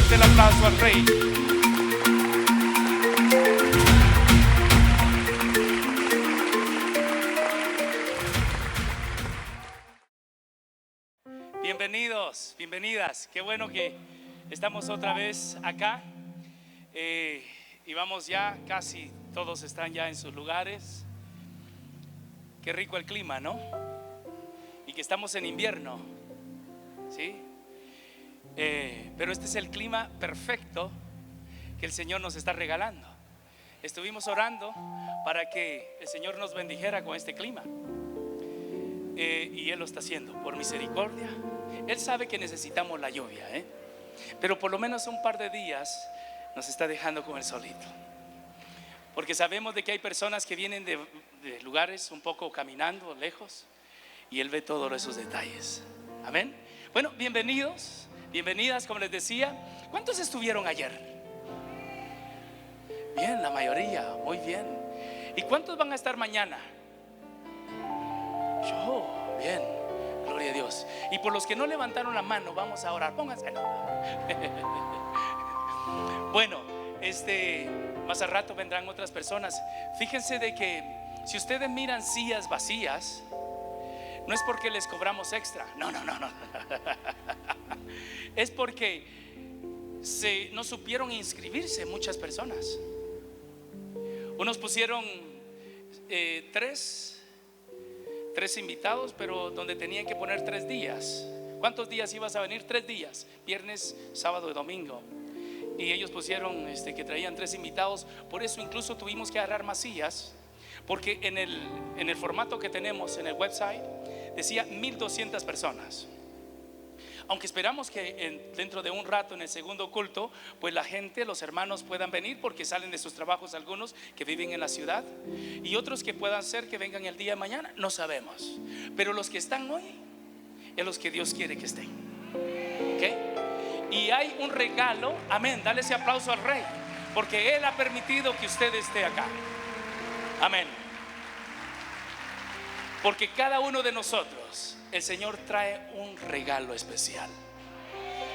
fuerte el aplauso al Rey. Bienvenidos, bienvenidas. Qué bueno que estamos otra vez acá. Y vamos ya, casi todos están ya en sus lugares. Qué rico el clima, ¿no? Y que estamos en invierno, ¿sí? Pero este es el clima perfecto que el Señor nos está regalando. Estuvimos orando para que el Señor nos bendijera con este clima. Y Él lo está haciendo por misericordia. Él sabe que necesitamos la lluvia, pero por lo menos un par de días nos está dejando con el solito, porque sabemos de que hay personas que vienen de lugares un poco caminando lejos, y Él ve todos esos detalles. Amén. Bueno, bienvenidos, bienvenidas, como les decía. ¿Cuántos estuvieron ayer? Bien, la mayoría, muy bien. ¿Y cuántos van a estar mañana? Yo, bien, gloria a Dios. Y por los que no levantaron la mano, vamos a orar. Pónganse. Bueno, más al rato vendrán otras personas. Fíjense de que si ustedes miran sillas vacías, no es porque les cobramos extra. No. Es porque no supieron inscribirse muchas personas. Unos pusieron tres invitados, pero donde tenían que poner 3 días. ¿Cuántos días ibas a venir? 3 días, viernes, sábado y domingo. Y ellos pusieron que traían 3 invitados. Por eso incluso tuvimos que agarrar más sillas, porque en el formato que tenemos en el website decía 1200 personas. Aunque esperamos que dentro de un rato, en el segundo culto, pues la gente, los hermanos puedan venir, porque salen de sus trabajos algunos que viven en la ciudad, y otros que puedan ser que vengan el día de mañana, no sabemos. Pero los que están hoy es los que Dios quiere que estén, ¿ok? Y hay un regalo, amén, dale ese aplauso al Rey, porque Él ha permitido que usted esté acá. Amén. Porque cada uno de nosotros, el Señor trae un regalo especial.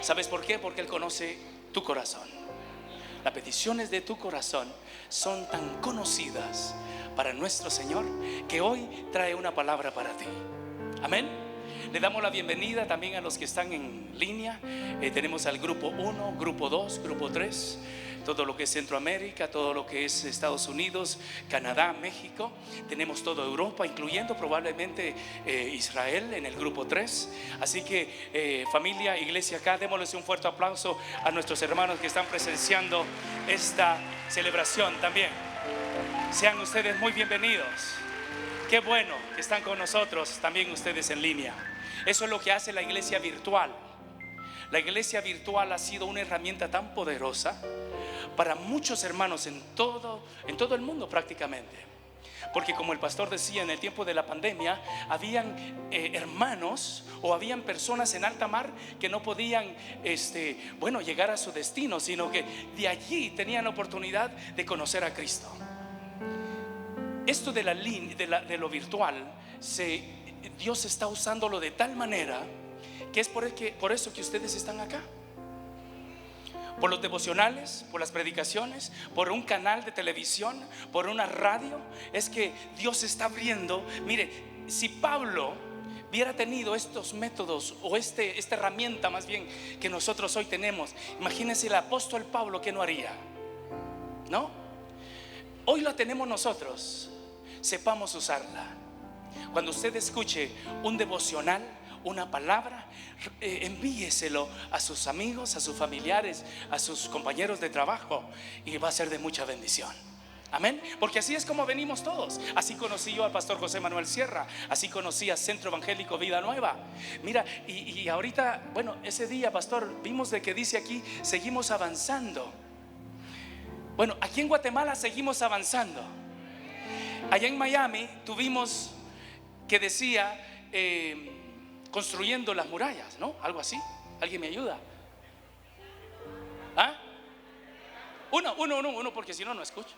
¿Sabes por qué? Porque Él conoce tu corazón. Las peticiones de tu corazón son tan conocidas para nuestro Señor, que hoy trae una palabra para ti. Amén. Le damos la bienvenida también a los que están en línea. Tenemos al grupo 1, grupo 2, grupo 3, todo lo que es Centroamérica, todo lo que es Estados Unidos, Canadá, México. Tenemos toda Europa, incluyendo probablemente Israel en el grupo 3. Así que familia, iglesia acá, démosles un fuerte aplauso a nuestros hermanos que están presenciando esta celebración también. Sean ustedes muy bienvenidos. Qué bueno que están con nosotros también ustedes en línea. Eso es lo que hace la iglesia virtual. La iglesia virtual ha sido una herramienta tan poderosa para muchos hermanos en todo el mundo prácticamente. Porque como el pastor decía, en el tiempo de la pandemia habían hermanos o habían personas en alta mar que no podían llegar a su destino, sino que de allí tenían la oportunidad de conocer a Cristo. Esto de lo virtual, Dios está usándolo de tal manera que es por eso que ustedes están acá. Por los devocionales, por las predicaciones, por un canal de televisión, por una radio. Es que Dios está abriendo. Mire, si Pablo hubiera tenido estos métodos o esta herramienta más bien que nosotros hoy tenemos, imagínense el apóstol Pablo, ¿qué no haría? ¿No? Hoy la tenemos nosotros. Sepamos usarla. Cuando usted escuche un devocional, una palabra, envíeselo a sus amigos, a sus familiares, a sus compañeros de trabajo, y va a ser de mucha bendición. Amén. Porque así es como venimos todos. Así conocí yo al pastor José Manuel Sierra, así conocí a Centro Evangélico Vida Nueva. Mira, y ahorita, bueno, ese día, pastor, vimos de que dice aquí, seguimos avanzando. Bueno, aquí en Guatemala seguimos avanzando. Allá en Miami tuvimos que decía construyendo las murallas, ¿no? Algo así. ¿Alguien me ayuda? ¿Ah? Uno, porque si no, no escucho.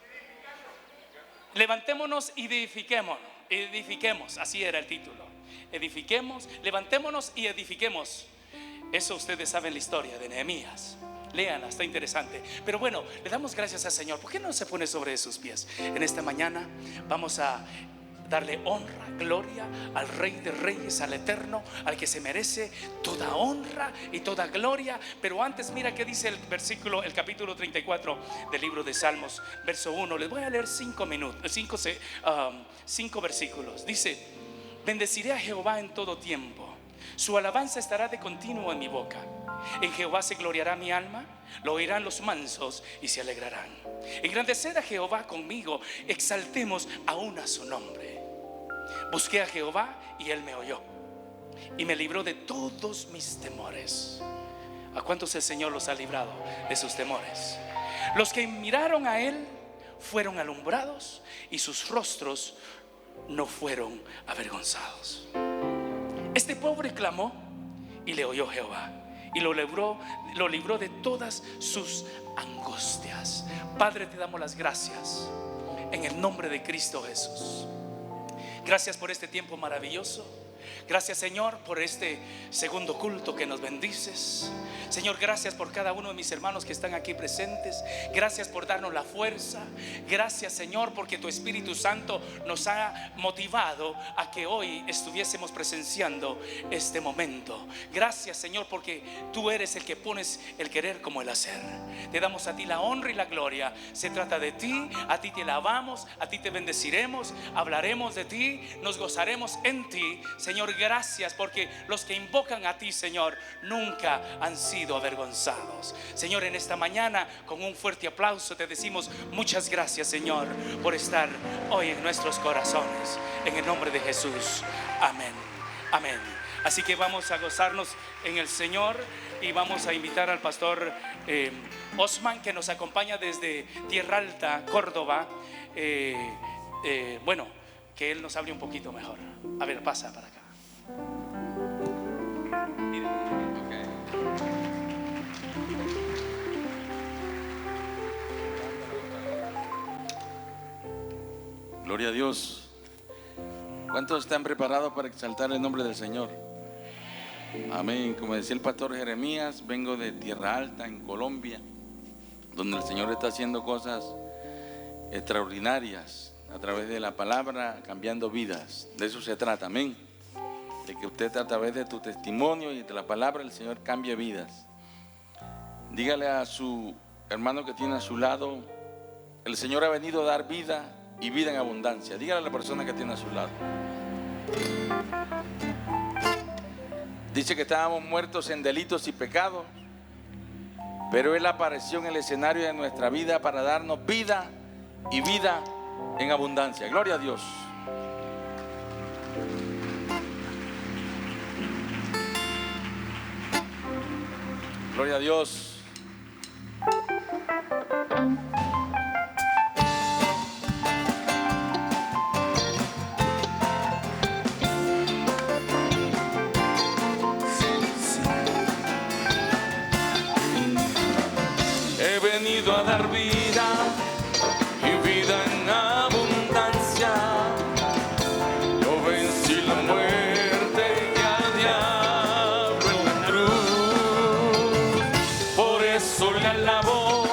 Levantémonos y edifiquemos. Así era el título. Edifiquemos, levantémonos y edifiquemos. Eso ustedes saben la historia de Nehemías. Léanla, está interesante. Pero bueno, le damos gracias al Señor. ¿Por qué no se pone sobre sus pies? En esta mañana vamos a darle honra, gloria al Rey de Reyes, al Eterno, al que se merece toda honra y toda gloria. Pero antes, mira qué dice el versículo, el capítulo 34 del libro de Salmos, verso 1. Les voy a leer 5 versículos. Dice: bendeciré a Jehová en todo tiempo, su alabanza estará de continuo en mi boca. En Jehová se gloriará mi alma, lo oirán los mansos y se alegrarán. Engrandeced a Jehová conmigo, exaltemos aún a su nombre. Busqué a Jehová y él me oyó y me libró de todos mis temores. ¿A cuántos el Señor los ha librado de sus temores? Los que miraron a él fueron alumbrados y sus rostros no fueron avergonzados. Este pobre clamó y le oyó Jehová y lo libró de todas sus angustias. Padre, te damos las gracias en el nombre de Cristo Jesús. Gracias por este tiempo maravilloso. Gracias, Señor, por este segundo culto que nos bendices. Señor, gracias por cada uno de mis hermanos que están aquí presentes. Gracias por darnos la fuerza. Gracias, Señor, porque tu Espíritu Santo nos ha motivado a que hoy estuviésemos presenciando este momento. Gracias, Señor, porque tú eres el que pones el querer como el hacer. Te damos a ti la honra y la gloria. Se trata de ti, a ti te alabamos, a ti te bendeciremos, hablaremos de ti, nos gozaremos en ti. Señor, gracias porque los que invocan a ti, Señor, nunca han sido avergonzados. Señor, en esta mañana con un fuerte aplauso te decimos muchas gracias, Señor, por estar hoy en nuestros corazones. En el nombre de Jesús, amén, amén. Así que vamos a gozarnos en el Señor y vamos a invitar al pastor Osman, que nos acompaña desde Tierra Alta, Córdoba. Bueno, que él nos hable un poquito mejor. A ver, pasa para acá. Gloria a Dios. ¿Cuántos están preparados para exaltar el nombre del Señor? Amén. Como decía el pastor Jeremías, vengo de Tierra Alta, en Colombia, donde el Señor está haciendo cosas extraordinarias a través de la palabra, cambiando vidas. De eso se trata, amén. De que usted a través de tu testimonio y de la palabra el Señor cambie vidas. Dígale a su hermano que tiene a su lado: el Señor ha venido a dar vida y vida en abundancia. Dígale a la persona que tiene a su lado. Dice que estábamos muertos en delitos y pecados, pero Él apareció en el escenario de nuestra vida para darnos vida y vida en abundancia. Gloria a Dios. Gloria a Dios. He venido a dar vida y vida en abundancia. Yo vencí la muerte y al diablo en la cruz. Por eso le alabo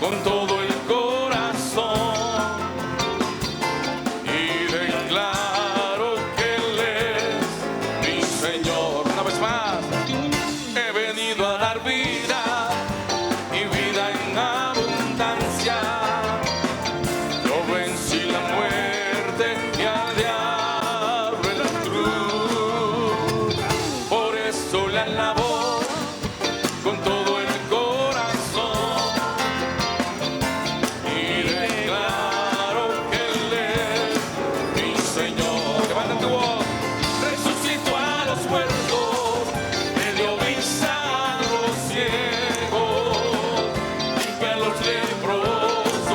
con todo el corazón y declaro que Él es mi Señor. Una vez más, he venido a dar vida y vida en abundancia. Yo vencí la muerte y al diablo en la cruz. Por eso le alabo con todo el corazón y declaro que Él es mi Señor. Levanta tu voz. Resucitó a los muertos, le dio vista a los ciegos, limpia a los leprosos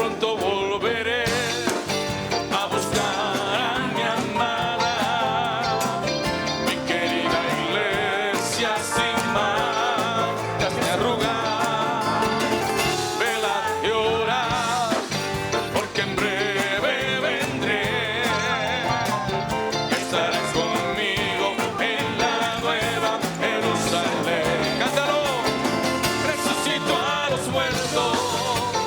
pronto volveré a buscar a mi amada, mi querida iglesia sin manchas ni arrugas. Velad y orad, porque en breve vendré, estarás conmigo en la nueva Jerusalén. Cántalo. Resucito a los muertos,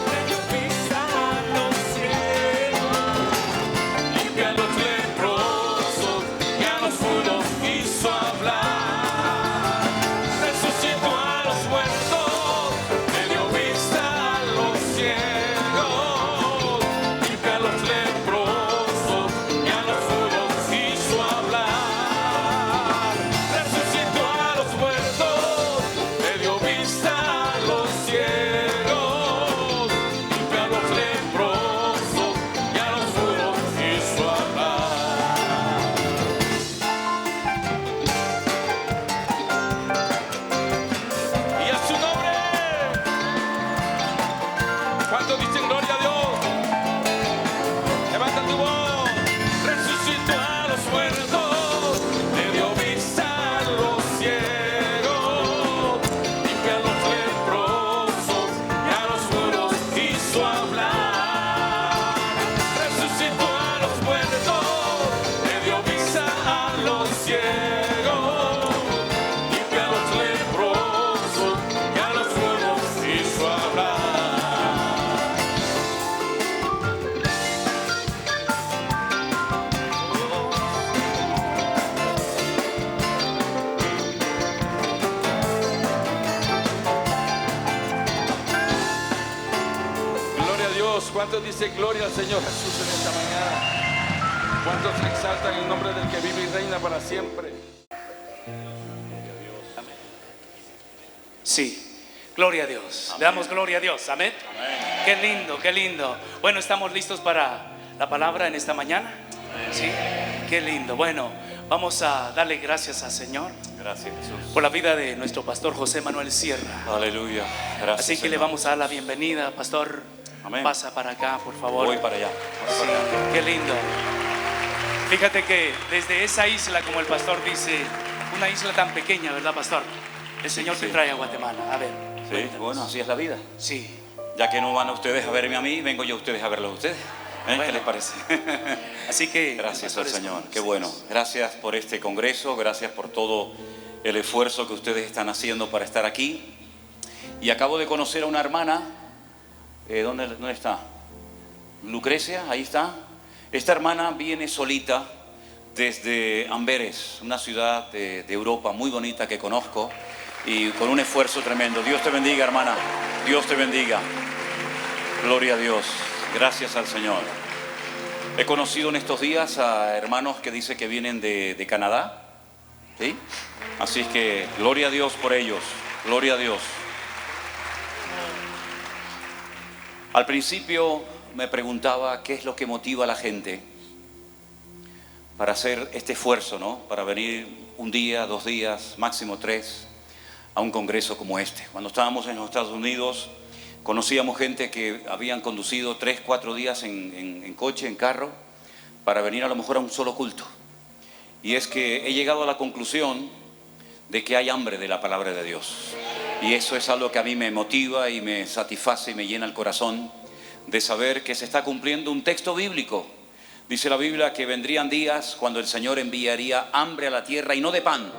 me dio vista a los ciegos, limpia a los leprosos y a los mudos hizo hablar. Resucito a los muertos, me dio vista a los ciegos, limpia a los leprosos y a los mudos hizo hablar. Resucito a los muertos, me dio vista a los ciegos, limpia a los leprosos y a los mudos hizo hablar. Y a su nombre, ¿cuántos dicen gloria a Dios? Levanta tu voz. Resucitó a los muertos, le dio vista a los ciegos, limpia a los leprosos y a los mudos hizo hablar. Resucitó a los muertos, le dio vista a los ciegos, limpia a los leprosos y a los mudos hizo hablar. Gloria a Dios. ¿Cuántos dicen gloria al Señor Jesús en esta mañana? ¿Cuántos exaltan el nombre del que vive y reina para siempre? Sí, gloria a Dios. Le damos gloria a Dios. Amén. Qué lindo, qué lindo. Bueno, ¿estamos listos para la palabra en esta mañana? Sí, qué lindo. Bueno, vamos a darle gracias al Señor Gracias, Jesús. por la vida de nuestro pastor José Manuel Sierra. Aleluya. Gracias. Así que le vamos a dar la bienvenida, pastor. Amén. Pasa para acá, por favor. Voy para allá. Sí, qué lindo. Fíjate que desde esa isla, como el pastor dice, una isla tan pequeña, ¿verdad, pastor? El Señor te sí. trae a Guatemala. A ver. Sí, cuéntanos. bueno, así es la vida. Sí. Ya que no van a ustedes a verme a mí, vengo yo a ustedes a verlos a ustedes. ¿Qué Bueno. les parece? Así que Gracias el al pastor es Señor. con Qué ustedes. bueno. Gracias por este congreso. Gracias por todo el esfuerzo que ustedes están haciendo para estar aquí. Y acabo de conocer a una hermana. ¿Dónde está? Lucrecia, ahí está. Esta hermana viene solita desde Amberes, una ciudad de Europa muy bonita que conozco, y con un esfuerzo tremendo. Dios te bendiga, hermana. Dios te bendiga. Gloria a Dios. Gracias al Señor. He conocido en estos días a hermanos que dicen que vienen de Canadá. ¿Sí? Así es que gloria a Dios por ellos. Gloria a Dios. Al principio me preguntaba qué es lo que motiva a la gente para hacer este esfuerzo, ¿no? Para venir un día, 2 días, máximo 3, a un congreso como este. Cuando estábamos en los Estados Unidos, conocíamos gente que habían conducido 3, 4 días en coche, en carro, para venir a lo mejor a un solo culto. Y es que he llegado a la conclusión de que hay hambre de la palabra de Dios. Y eso es algo que a mí me motiva y me satisface y me llena el corazón de saber que se está cumpliendo un texto bíblico. Dice la Biblia que vendrían días cuando el Señor enviaría hambre a la tierra, y no de pan,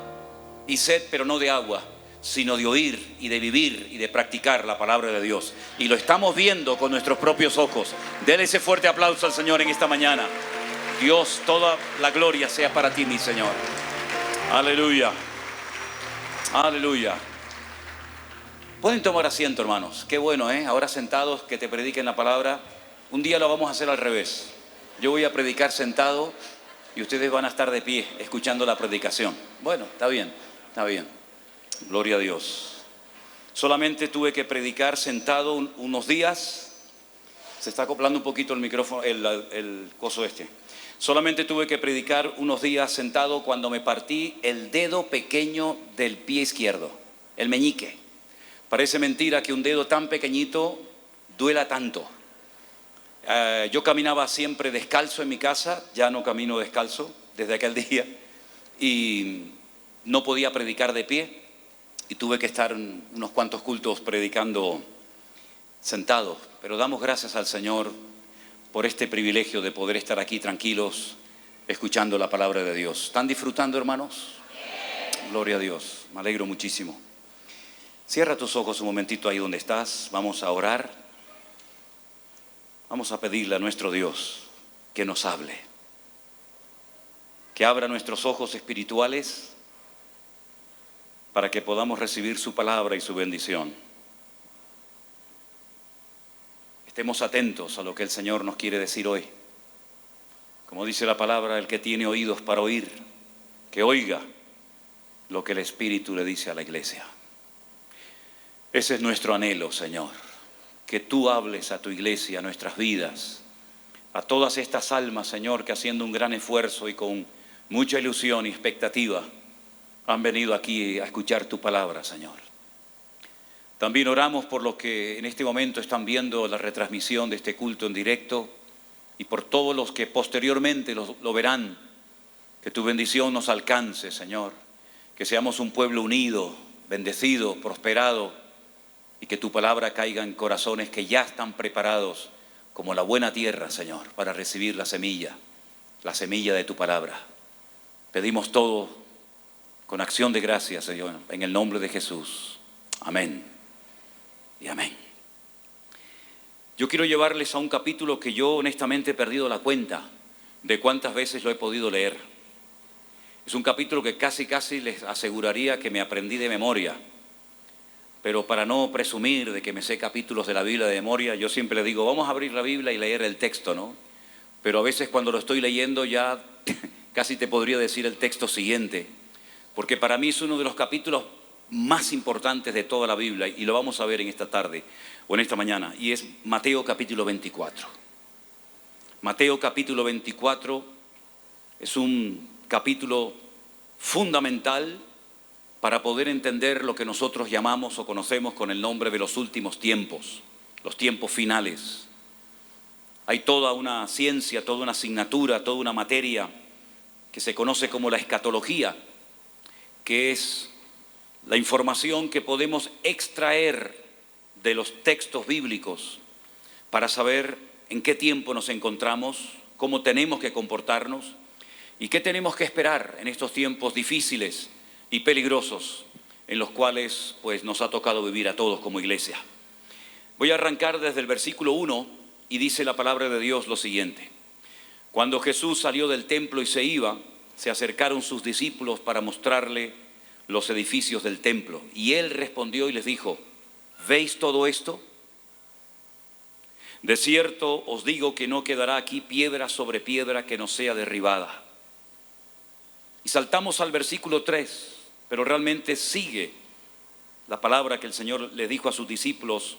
y sed, pero no de agua, sino de oír y de vivir y de practicar la palabra de Dios. Y lo estamos viendo con nuestros propios ojos. Dele ese fuerte aplauso al Señor en esta mañana. Dios, toda la gloria sea para ti, mi Señor. Aleluya. Aleluya. Pueden tomar asiento, hermanos. Qué bueno, ¿eh? Ahora sentados, que te prediquen la palabra. Un día lo vamos a hacer al revés. Yo voy a predicar sentado y ustedes van a estar de pie escuchando la predicación. Bueno, está bien, está bien. Gloria a Dios. Solamente tuve que predicar sentado unos días. Se está acoplando un poquito el micrófono, el coso este. Solamente tuve que predicar unos días sentado cuando me partí el dedo pequeño del pie izquierdo, el meñique. Parece mentira que un dedo tan pequeñito duela tanto. Yo caminaba siempre descalzo en mi casa, ya no camino descalzo desde aquel día, y no podía predicar de pie, y tuve que estar en unos cuantos cultos predicando sentado. Pero damos gracias al Señor por este privilegio de poder estar aquí tranquilos, escuchando la palabra de Dios. ¿Están disfrutando, hermanos? Gloria a Dios, me alegro muchísimo. Cierra tus ojos un momentito ahí donde estás, vamos a orar. Vamos a pedirle a nuestro Dios que nos hable, que abra nuestros ojos espirituales para que podamos recibir su palabra y su bendición. Estemos atentos a lo que el Señor nos quiere decir hoy. Como dice la palabra, el que tiene oídos para oír, que oiga lo que el Espíritu le dice a la iglesia. Ese es nuestro anhelo, Señor, que tú hables a tu iglesia, a nuestras vidas, a todas estas almas, Señor, que haciendo un gran esfuerzo y con mucha ilusión y expectativa han venido aquí a escuchar tu palabra, Señor. También oramos por los que en este momento están viendo la retransmisión de este culto en directo y por todos los que posteriormente lo verán. Que tu bendición nos alcance, Señor, que seamos un pueblo unido, bendecido, prosperado, y que tu palabra caiga en corazones que ya están preparados como la buena tierra, Señor, para recibir la semilla de tu palabra. Pedimos todo con acción de gracias, Señor, en el nombre de Jesús. Amén y amén. Yo quiero llevarles a un capítulo que yo honestamente he perdido la cuenta de cuántas veces lo he podido leer. Es un capítulo que casi les aseguraría que me aprendí de memoria. Pero para no presumir de que me sé capítulos de la Biblia de memoria, yo siempre le digo, vamos a abrir la Biblia y leer el texto, ¿no? Pero a veces cuando lo estoy leyendo ya casi te podría decir el texto siguiente, porque para mí es uno de los capítulos más importantes de toda la Biblia, y lo vamos a ver en esta tarde o en esta mañana, y es Mateo capítulo 24. Mateo capítulo 24 es un capítulo fundamental para poder entender lo que nosotros llamamos o conocemos con el nombre de los últimos tiempos, los tiempos finales. Hay toda una ciencia, toda una asignatura, toda una materia que se conoce como la escatología, que es la información que podemos extraer de los textos bíblicos para saber en qué tiempo nos encontramos, cómo tenemos que comportarnos y qué tenemos que esperar en estos tiempos difíciles y peligrosos en los cuales pues nos ha tocado vivir a todos como iglesia. Voy a arrancar desde el versículo 1 y dice la palabra de Dios lo siguiente: cuando Jesús salió del templo y se iba, se acercaron sus discípulos para mostrarle los edificios del templo, y él respondió y les dijo: ¿veis todo esto? De cierto os digo que no quedará aquí piedra sobre piedra que no sea derribada. Y saltamos al versículo 3, pero realmente sigue la palabra que el Señor le dijo a sus discípulos,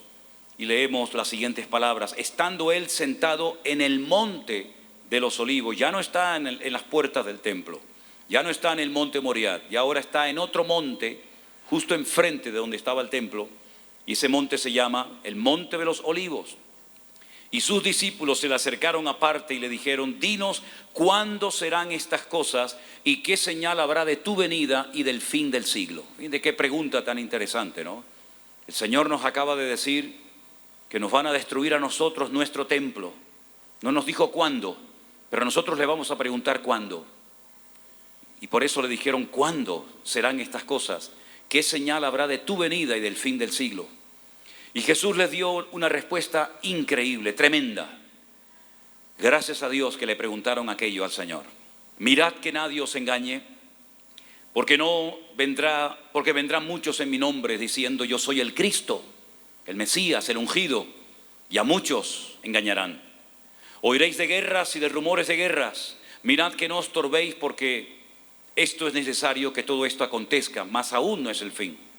y leemos las siguientes palabras: estando él sentado en el monte de los olivos, ya no está en las puertas del templo, ya no está en el monte Moriah, y ahora está en otro monte, justo enfrente de donde estaba el templo, y ese monte se llama el monte de los olivos. Y sus discípulos se le acercaron aparte y le dijeron: dinos cuándo serán estas cosas y qué señal habrá de tu venida y del fin del siglo. Fíjense qué pregunta tan interesante, ¿no? El Señor nos acaba de decir que nos van a destruir a nosotros nuestro templo. No nos dijo cuándo, pero nosotros le vamos a preguntar cuándo. Y por eso le dijeron: ¿cuándo serán estas cosas? ¿Qué señal habrá de tu venida y del fin del siglo? Y Jesús les dio una respuesta increíble, tremenda. Gracias a Dios que le preguntaron aquello al Señor. Mirad que nadie os engañe, porque vendrán muchos en mi nombre diciendo: yo soy el Cristo, el Mesías, el ungido, y a muchos engañarán. Oiréis de guerras y de rumores de guerras. Mirad que no os turbéis, porque esto es necesario que todo esto acontezca, mas aún no es el fin.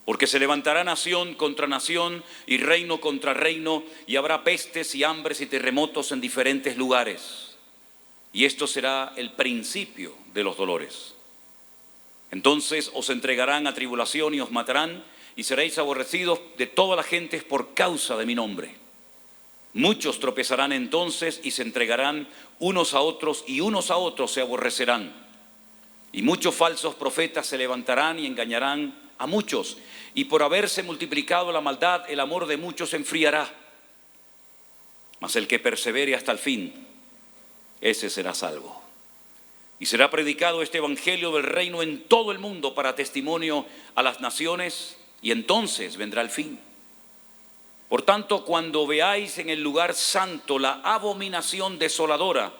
Porque se levantará nación contra nación y reino contra reino, y habrá pestes y hambres y terremotos en diferentes lugares. Y esto será el principio de los dolores. Entonces os entregarán a tribulación y os matarán, y seréis aborrecidos de todas las gentes por causa de mi nombre. Muchos tropezarán entonces y se entregarán unos a otros y unos a otros se aborrecerán. Y muchos falsos profetas se levantarán y engañarán a muchos. Y por haberse multiplicado la maldad, el amor de muchos se enfriará. Mas el que persevere hasta el fin, ese será salvo. Y será predicado este evangelio del reino en todo el mundo para testimonio a las naciones, y entonces vendrá el fin. Por tanto, cuando veáis en el lugar santo la abominación desoladora,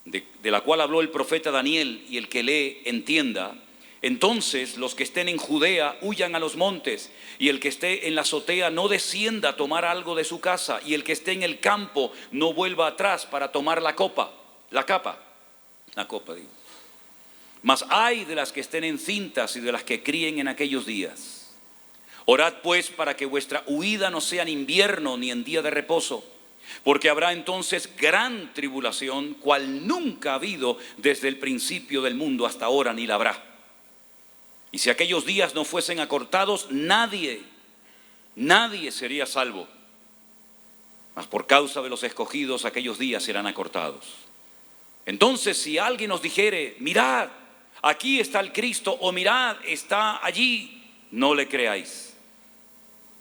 de la cual habló el profeta Daniel, y el que lee entienda, entonces los que estén en Judea huyan a los montes, y el que esté en la azotea no descienda a tomar algo de su casa, y el que esté en el campo no vuelva atrás para tomar la copa. Mas ay de las que estén encintas y de las que críen en aquellos días. Orad pues para que vuestra huida no sea en invierno ni en día de reposo, porque habrá entonces gran tribulación, cual nunca ha habido desde el principio del mundo hasta ahora, ni la habrá. Y si aquellos días no fuesen acortados, nadie sería salvo. Mas por causa de los escogidos, aquellos días serán acortados. Entonces, si alguien os dijere, mirad, aquí está el Cristo, o mirad, está allí, no le creáis.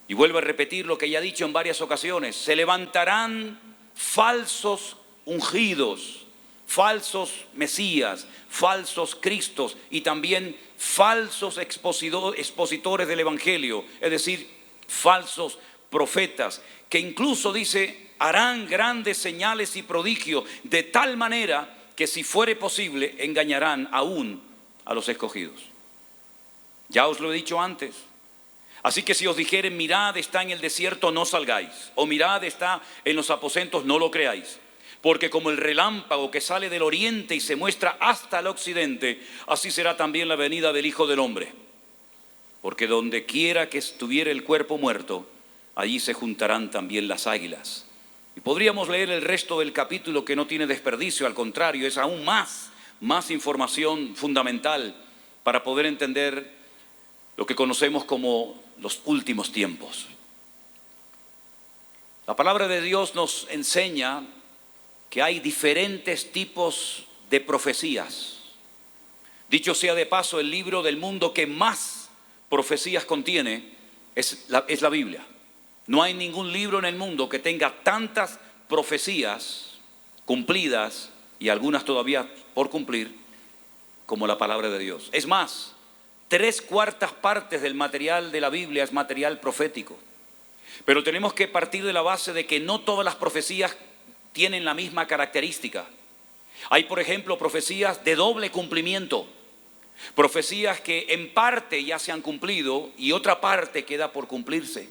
Y vuelvo a repetir lo que ya he dicho en varias ocasiones: se levantarán falsos ungidos, falsos mesías, falsos cristos y también falsos expositores del evangelio, es decir, falsos profetas, que incluso dice, harán grandes señales y prodigios, de tal manera que si fuere posible engañarán aún a los escogidos. Ya os lo he dicho antes. Así que si os dijeren, mirad, está en el desierto, no salgáis, o mirad, está en los aposentos, no lo creáis. Porque como el relámpago que sale del oriente y se muestra hasta el occidente, así será también la venida del Hijo del Hombre. Porque donde quiera que estuviera el cuerpo muerto, allí se juntarán también las águilas. Y podríamos leer el resto del capítulo, que no tiene desperdicio, al contrario, es aún más información fundamental para poder entender lo que conocemos como los últimos tiempos. La palabra de Dios nos enseña que hay diferentes tipos de profecías. Dicho sea de paso, el libro del mundo que más profecías contiene es la Biblia. No hay ningún libro en el mundo que tenga tantas profecías cumplidas y algunas todavía por cumplir como la palabra de Dios. Es más, 3/4 partes del material de la Biblia es material profético. Pero tenemos que partir de la base de que no todas las profecías tienen la misma característica. Hay, por ejemplo, profecías de doble cumplimiento, profecías que en parte ya se han cumplido y otra parte queda por cumplirse.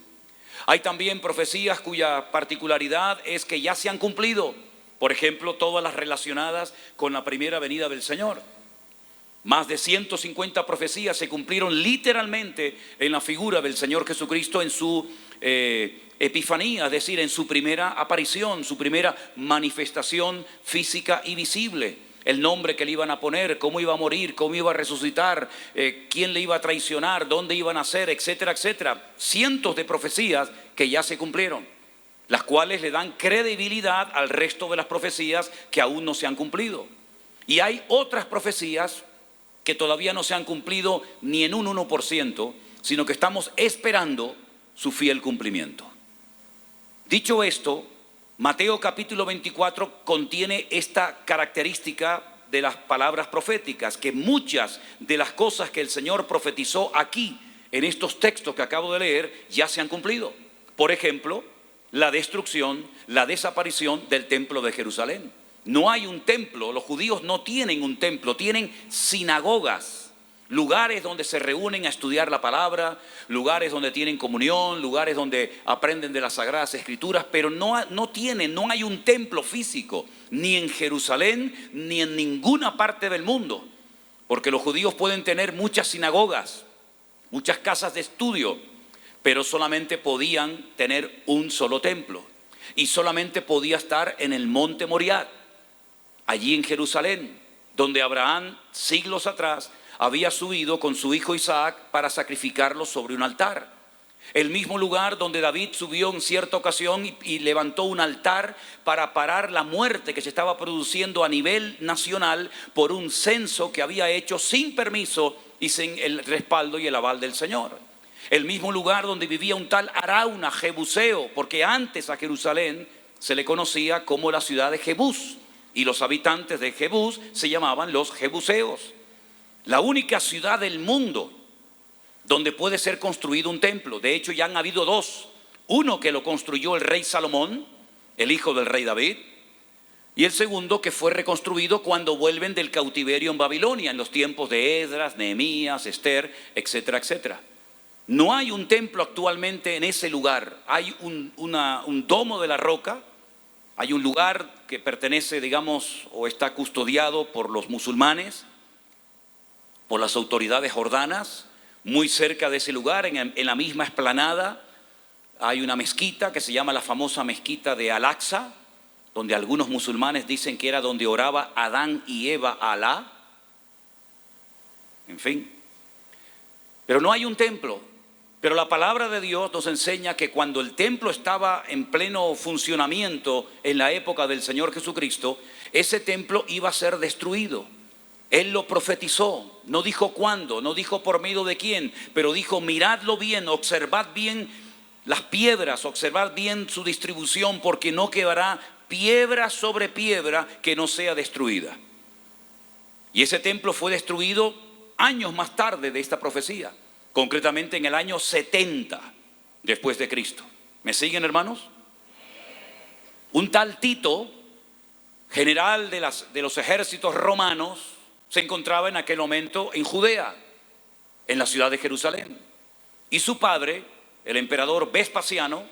Hay también profecías cuya particularidad es que ya se han cumplido, por ejemplo, todas las relacionadas con la primera venida del Señor. Más de 150 profecías se cumplieron literalmente en la figura del Señor Jesucristo en su epifanía, es decir, en su primera aparición, su primera manifestación física y visible. El nombre que le iban a poner, cómo iba a morir, cómo iba a resucitar, quién le iba a traicionar, dónde iban a nacer, etcétera, etcétera. Cientos de profecías que ya se cumplieron, las cuales le dan credibilidad al resto de las profecías que aún no se han cumplido. Y hay otras profecías que todavía no se han cumplido ni en un 1%, sino que estamos esperando su fiel cumplimiento. Dicho esto, Mateo capítulo 24 contiene esta característica de las palabras proféticas, que muchas de las cosas que el Señor profetizó aquí, en estos textos que acabo de leer, ya se han cumplido. Por ejemplo, la destrucción, la desaparición del templo de Jerusalén. No hay un templo, los judíos no tienen un templo, tienen sinagogas, lugares donde se reúnen a estudiar la palabra, lugares donde tienen comunión, lugares donde aprenden de las Sagradas Escrituras, pero no hay un templo físico, ni en Jerusalén, ni en ninguna parte del mundo, porque los judíos pueden tener muchas sinagogas, muchas casas de estudio, pero solamente podían tener un solo templo, y solamente podía estar en el monte Moriah, allí en Jerusalén, donde Abraham, siglos atrás, había subido con su hijo Isaac para sacrificarlo sobre un altar. El mismo lugar donde David subió en cierta ocasión y levantó un altar para parar la muerte que se estaba produciendo a nivel nacional por un censo que había hecho sin permiso y sin el respaldo y el aval del Señor. El mismo lugar donde vivía un tal Arauna, Jebuseo, porque antes a Jerusalén se le conocía como la ciudad de Jebús, y los habitantes de Jebús se llamaban los jebuseos. La única ciudad del mundo donde puede ser construido un templo. De hecho, ya han habido dos. Uno que lo construyó el rey Salomón, el hijo del rey David, y el segundo que fue reconstruido cuando vuelven del cautiverio en Babilonia, en los tiempos de Esdras, Nehemías, Esther, etcétera, etcétera. No hay un templo actualmente en ese lugar. Hay un domo de la roca, hay un lugar que pertenece, digamos, o está custodiado por los musulmanes, por las autoridades jordanas. Muy cerca de ese lugar, en la misma explanada, hay una mezquita que se llama la famosa mezquita de Al-Aqsa, donde algunos musulmanes dicen que era donde oraba Adán y Eva a Alá. En fin. Pero no hay un templo. Pero la palabra de Dios nos enseña que cuando el templo estaba en pleno funcionamiento en la época del Señor Jesucristo, ese templo iba a ser destruido. Él lo profetizó, no dijo cuándo, no dijo por medio de quién, pero dijo: miradlo bien, observad bien las piedras, observad bien su distribución, porque no quedará piedra sobre piedra que no sea destruida. Y ese templo fue destruido años más tarde de esta profecía, concretamente en el año 70 después de Cristo. ¿Me siguen, hermanos? Un tal Tito, general de los ejércitos romanos, se encontraba en aquel momento en Judea, en la ciudad de Jerusalén. Y su padre, el emperador Vespasiano,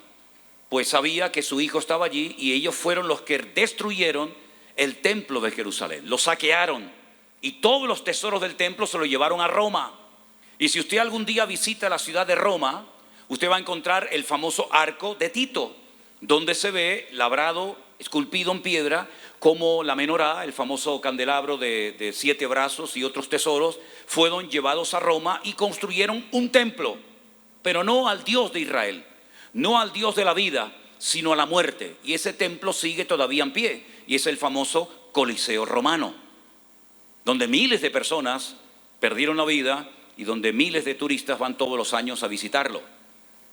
pues sabía que su hijo estaba allí, y ellos fueron los que destruyeron el templo de Jerusalén. Lo saquearon y todos los tesoros del templo se lo llevaron a Roma. Y si usted algún día visita la ciudad de Roma, usted va a encontrar el famoso arco de Tito, donde se ve labrado, esculpido en piedra, como la menorá, el famoso candelabro de 7 brazos y otros tesoros, fueron llevados a Roma y construyeron un templo, pero no al Dios de Israel, no al Dios de la vida, sino a la muerte. Y ese templo sigue todavía en pie, y es el famoso Coliseo romano, donde miles de personas perdieron la vida y donde miles de turistas van todos los años a visitarlo.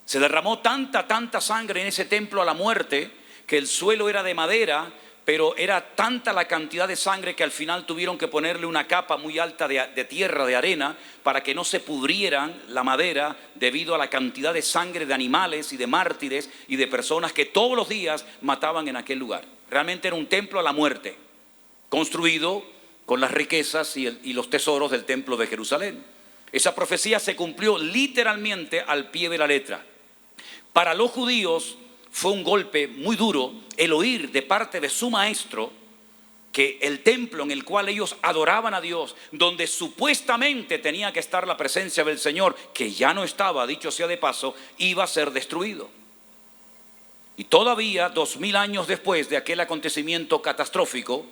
Se derramó tanta sangre en ese templo a la muerte, que el suelo era de madera, pero era tanta la cantidad de sangre que al final tuvieron que ponerle una capa muy alta de tierra, de arena, para que no se pudrieran la madera debido a la cantidad de sangre de animales y de mártires y de personas que todos los días mataban en aquel lugar. Realmente era un templo a la muerte, construido con las riquezas y los tesoros del templo de Jerusalén. Esa profecía se cumplió literalmente al pie de la letra. Para los judíos fue un golpe muy duro el oír de parte de su maestro que el templo en el cual ellos adoraban a Dios, donde supuestamente tenía que estar la presencia del Señor, que ya no estaba, dicho sea de paso, iba a ser destruido. Y todavía 2000 años después de aquel acontecimiento catastrófico,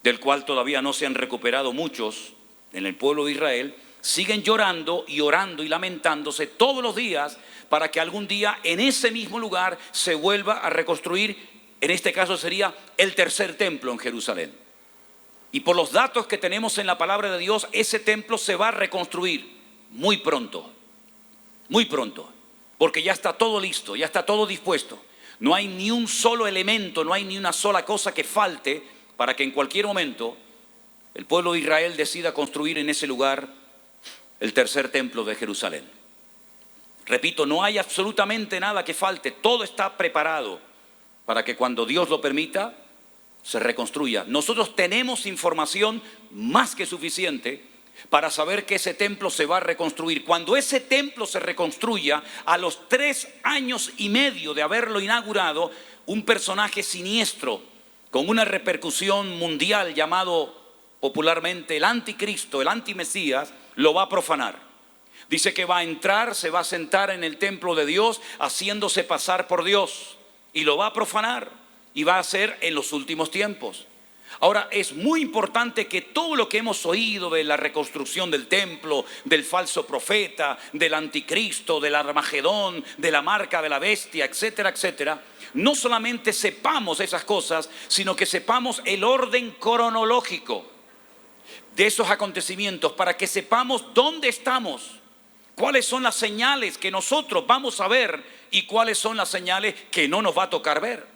del cual todavía no se han recuperado muchos en el pueblo de Israel, siguen llorando y orando y lamentándose todos los días para que algún día en ese mismo lugar se vuelva a reconstruir. En este caso sería el tercer templo en Jerusalén. Y por los datos que tenemos en la palabra de Dios, ese templo se va a reconstruir muy pronto, porque ya está todo listo, ya está todo dispuesto. No hay ni un solo elemento, no hay ni una sola cosa que falte para que en cualquier momento el pueblo de Israel decida construir en ese lugar el tercer templo de Jerusalén. Repito, no hay absolutamente nada que falte, todo está preparado para que cuando Dios lo permita se reconstruya. Nosotros tenemos información más que suficiente para saber que ese templo se va a reconstruir. Cuando ese templo se reconstruya, a los 3 años y medio de haberlo inaugurado, un personaje siniestro con una repercusión mundial llamado popularmente el anticristo, el antimesías, lo va a profanar. Dice que va a entrar, se va a sentar en el templo de Dios haciéndose pasar por Dios y lo va a profanar, y va a ser en los últimos tiempos. Ahora, es muy importante que todo lo que hemos oído de la reconstrucción del templo, del falso profeta, del anticristo, del Armagedón, de la marca de la bestia, etcétera, etcétera, no solamente sepamos esas cosas, sino que sepamos el orden cronológico de esos acontecimientos para que sepamos dónde estamos, cuáles son las señales que nosotros vamos a ver y cuáles son las señales que no nos va a tocar ver.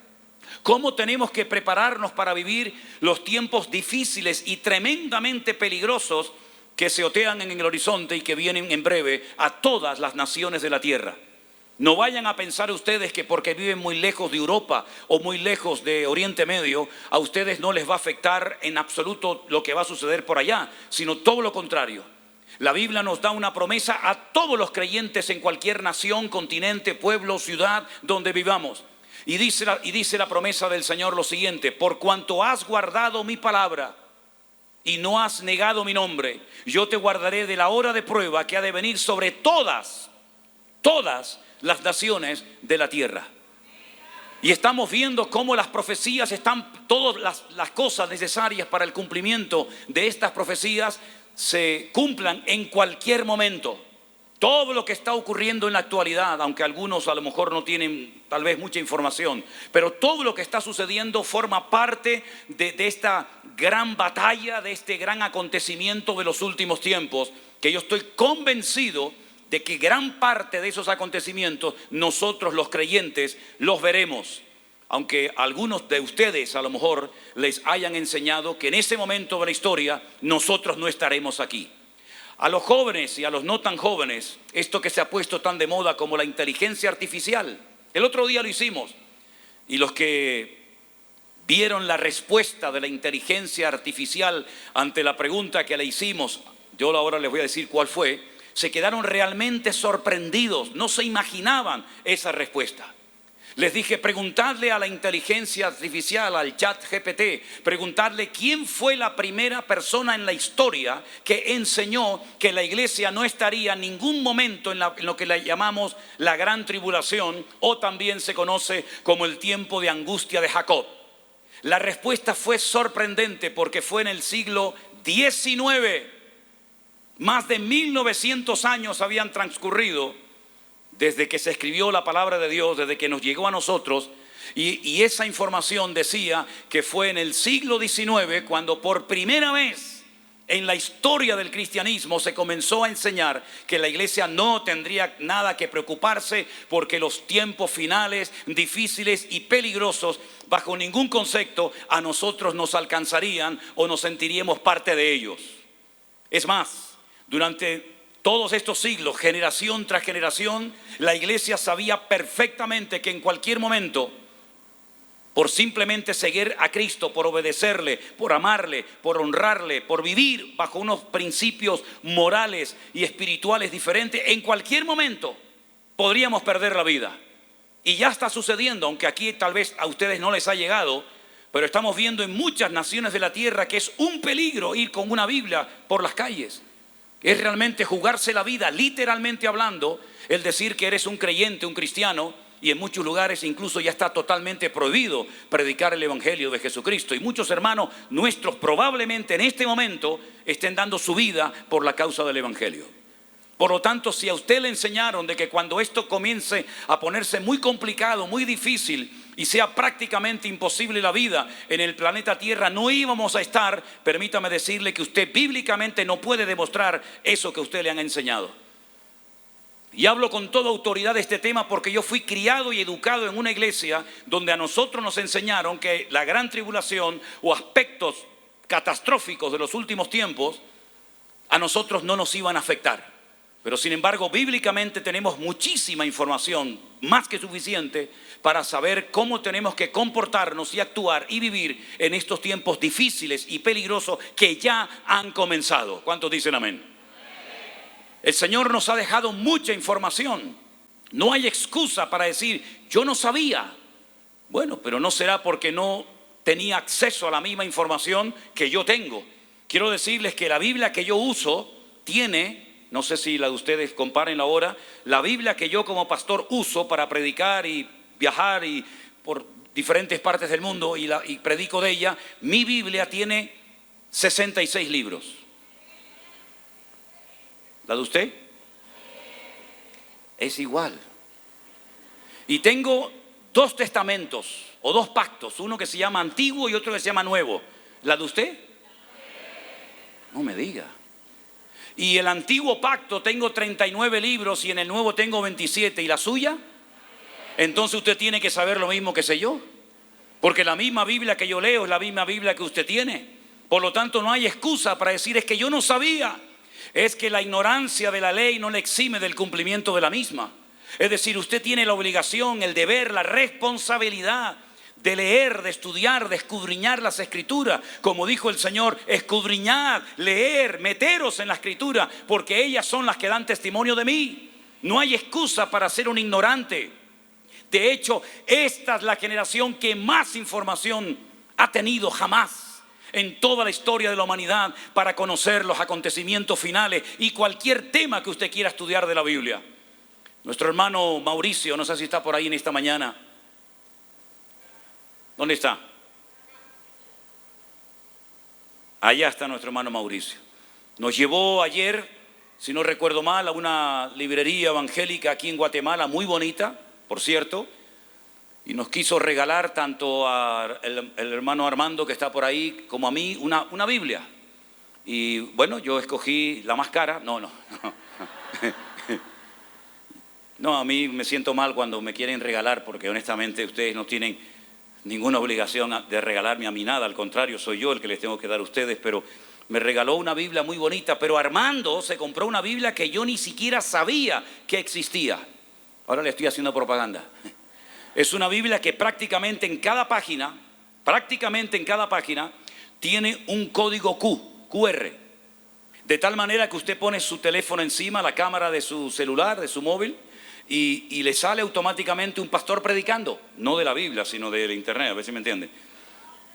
Cómo tenemos que prepararnos para vivir los tiempos difíciles y tremendamente peligrosos que se otean en el horizonte y que vienen en breve a todas las naciones de la tierra. No vayan a pensar ustedes que porque viven muy lejos de Europa o muy lejos de Oriente Medio, a ustedes no les va a afectar en absoluto lo que va a suceder por allá, sino todo lo contrario. La Biblia nos da una promesa a todos los creyentes en cualquier nación, continente, pueblo, ciudad donde vivamos. Y dice la promesa del Señor lo siguiente: por cuanto has guardado mi palabra y no has negado mi nombre, yo te guardaré de la hora de prueba que ha de venir sobre todas las naciones de la tierra. Y estamos viendo cómo las profecías están, todas las cosas necesarias para el cumplimiento de estas profecías se cumplan en cualquier momento. Todo lo que está ocurriendo en la actualidad, aunque algunos a lo mejor no tienen tal vez mucha información, pero todo lo que está sucediendo forma parte de esta gran batalla, de este gran acontecimiento de los últimos tiempos, que yo estoy convencido de que gran parte de esos acontecimientos nosotros los creyentes los veremos. Aunque algunos de ustedes a lo mejor les hayan enseñado que en ese momento de la historia nosotros no estaremos aquí. A los jóvenes y a los no tan jóvenes, esto que se ha puesto tan de moda como la inteligencia artificial, el otro día lo hicimos, y los que vieron la respuesta de la inteligencia artificial ante la pregunta que le hicimos, yo ahora les voy a decir cuál fue, se quedaron realmente sorprendidos, no se imaginaban esa respuesta. Les dije, preguntadle a la inteligencia artificial, al chat GPT, preguntadle quién fue la primera persona en la historia que enseñó que la iglesia no estaría en ningún momento en lo que le llamamos la gran tribulación, o también se conoce como el tiempo de angustia de Jacob. La respuesta fue sorprendente porque fue en el siglo XIX. Más de 1900 años habían transcurrido desde que se escribió la palabra de Dios, desde que nos llegó a nosotros, y esa información decía que fue en el siglo XIX cuando por primera vez en la historia del cristianismo se comenzó a enseñar que la iglesia no tendría nada que preocuparse porque los tiempos finales, difíciles y peligrosos, bajo ningún concepto a nosotros nos alcanzarían o nos sentiríamos parte de ellos. Es más, durante todos estos siglos, generación tras generación, la iglesia sabía perfectamente que en cualquier momento, por simplemente seguir a Cristo, por obedecerle, por amarle, por honrarle, por vivir bajo unos principios morales y espirituales diferentes, en cualquier momento podríamos perder la vida. Y ya está sucediendo, aunque aquí tal vez a ustedes no les ha llegado, pero estamos viendo en muchas naciones de la tierra que es un peligro ir con una Biblia por las calles. Es realmente jugarse la vida, literalmente hablando, el decir que eres un creyente, un cristiano, y en muchos lugares incluso ya está totalmente prohibido predicar el evangelio de Jesucristo. Y muchos hermanos nuestros probablemente en este momento estén dando su vida por la causa del evangelio. Por lo tanto, si a usted le enseñaron de que cuando esto comience a ponerse muy complicado, muy difícil y sea prácticamente imposible la vida en el planeta Tierra, no íbamos a estar, permítame decirle que usted bíblicamente no puede demostrar eso que a usted le han enseñado. Y hablo con toda autoridad de este tema porque yo fui criado y educado en una iglesia donde a nosotros nos enseñaron que la gran tribulación o aspectos catastróficos de los últimos tiempos a nosotros no nos iban a afectar. Pero sin embargo, bíblicamente tenemos muchísima información, más que suficiente, para saber cómo tenemos que comportarnos y actuar y vivir en estos tiempos difíciles y peligrosos que ya han comenzado. ¿Cuántos dicen amén? El Señor nos ha dejado mucha información. No hay excusa para decir, yo no sabía. Bueno, pero no será porque no tenía acceso a la misma información que yo tengo. Quiero decirles que la Biblia que yo uso tiene... No sé si la de ustedes comparen ahora. La Biblia que yo como pastor uso para predicar y viajar y por diferentes partes del mundo y predico de ella. Mi Biblia tiene 66 libros. ¿La de usted? Es igual. Y tengo 2 testamentos o 2 pactos, uno que se llama Antiguo y otro que se llama Nuevo. ¿La de usted? No me diga. Y el Antiguo Pacto tengo 39 libros y en el Nuevo tengo 27. ¿Y la suya? Entonces usted tiene que saber lo mismo que sé yo. Porque la misma Biblia que yo leo es la misma Biblia que usted tiene. Por lo tanto, no hay excusa para decir es que yo no sabía. Es que la ignorancia de la ley no le exime del cumplimiento de la misma. Es decir, usted tiene la obligación, el deber, la responsabilidad de leer, de estudiar, de escudriñar las Escrituras. Como dijo el Señor, escudriñad, leer, meteros en la Escritura, porque ellas son las que dan testimonio de mí. No hay excusa para ser un ignorante. De hecho, esta es la generación que más información ha tenido jamás en toda la historia de la humanidad para conocer los acontecimientos finales y cualquier tema que usted quiera estudiar de la Biblia. Nuestro hermano Mauricio, no sé si está por ahí en esta mañana. ¿Dónde está? Allá está nuestro hermano Mauricio. Nos llevó ayer, si no recuerdo mal, a una librería evangélica aquí en Guatemala, muy bonita, por cierto, y nos quiso regalar tanto al hermano Armando que está por ahí como a mí una Biblia. Y bueno, yo escogí la más cara. No. No, a mí me siento mal cuando me quieren regalar, porque honestamente ustedes no tienen ninguna obligación de regalarme a mí nada. Al contrario, soy yo el que les tengo que dar a ustedes. Pero me regaló una Biblia muy bonita. Pero Armando se compró una Biblia que yo ni siquiera sabía que existía. Ahora le estoy haciendo propaganda. Es una Biblia que prácticamente en cada página tiene un código QR. De tal manera que usted pone su teléfono encima, la cámara de su celular, de su móvil, y le sale automáticamente un pastor predicando. No de la Biblia, sino del internet, a ver si me entiende.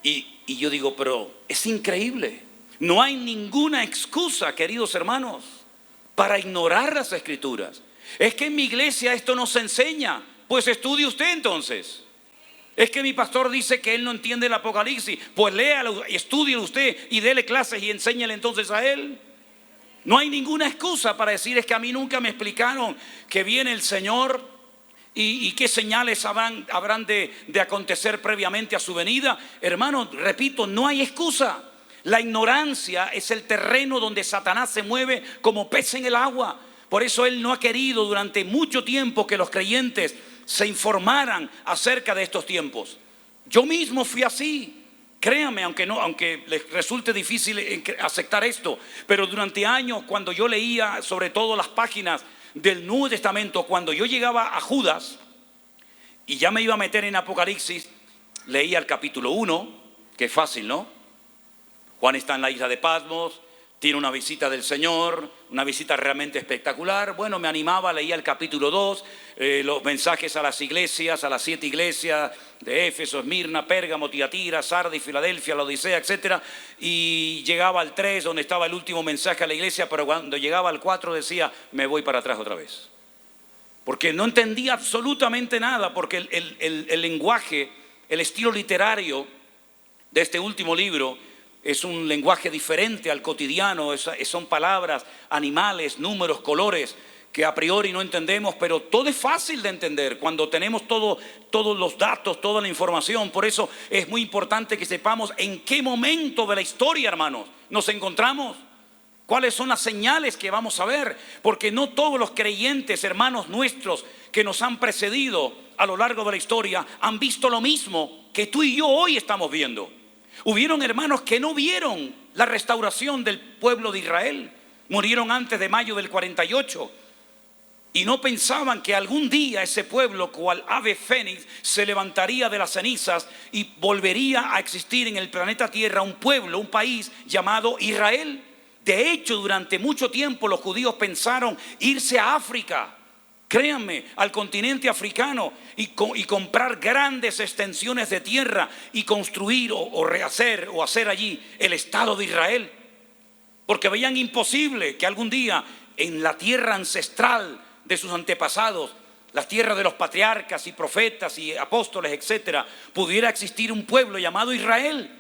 Y yo digo, pero es increíble. No hay ninguna excusa, queridos hermanos, para ignorar las Escrituras. Es que en mi iglesia esto no se enseña. Pues estudie usted entonces. Es que mi pastor dice que él no entiende el Apocalipsis. Pues léalo, estudie usted y dele clases y enséñale entonces a él. No hay ninguna excusa para decir es que a mí nunca me explicaron que viene el Señor y qué señales habrán de acontecer previamente a su venida. Hermano, repito, no hay excusa. La ignorancia es el terreno donde Satanás se mueve como pez en el agua. Por eso él no ha querido durante mucho tiempo que los creyentes se informaran acerca de estos tiempos. Yo mismo fui así. Créanme, aunque les resulte difícil aceptar esto, pero durante años cuando yo leía sobre todo las páginas del Nuevo Testamento, cuando yo llegaba a Judas y ya me iba a meter en Apocalipsis, leía el capítulo 1, que es fácil, ¿no? Juan está en la isla de Patmos, tiene una visita del Señor, una visita realmente espectacular. Bueno, me animaba, leía el capítulo 2, los mensajes a las iglesias, a las 7 iglesias de Éfeso, Esmirna, Pérgamo, Tiatira, Sardis, Filadelfia, la Odisea, etc. Y llegaba al 3, donde estaba el último mensaje a la iglesia, pero cuando llegaba al 4 decía, me voy para atrás otra vez. Porque no entendía absolutamente nada, porque el lenguaje, el estilo literario de este último libro es un lenguaje diferente al cotidiano. Son palabras, animales, números, colores que a priori no entendemos, pero todo es fácil de entender cuando tenemos todos los datos, toda la información. Por eso es muy importante que sepamos en qué momento de la historia, hermanos, nos encontramos. ¿Cuáles son las señales que vamos a ver? Porque no todos los creyentes, hermanos nuestros, que nos han precedido a lo largo de la historia, han visto lo mismo que tú y yo hoy estamos viendo. Hubieron hermanos que no vieron la restauración del pueblo de Israel. Murieron antes de mayo del 48. Y no pensaban que algún día ese pueblo, cual ave fénix, se levantaría de las cenizas y volvería a existir en el planeta Tierra un pueblo, un país llamado Israel. De hecho, durante mucho tiempo los judíos pensaron irse a África. Créanme, al continente africano y comprar grandes extensiones de tierra y construir o rehacer o hacer allí el Estado de Israel. Porque veían imposible que algún día en la tierra ancestral de sus antepasados las tierras de los patriarcas y profetas y apóstoles, etcétera, pudiera existir un pueblo llamado Israel.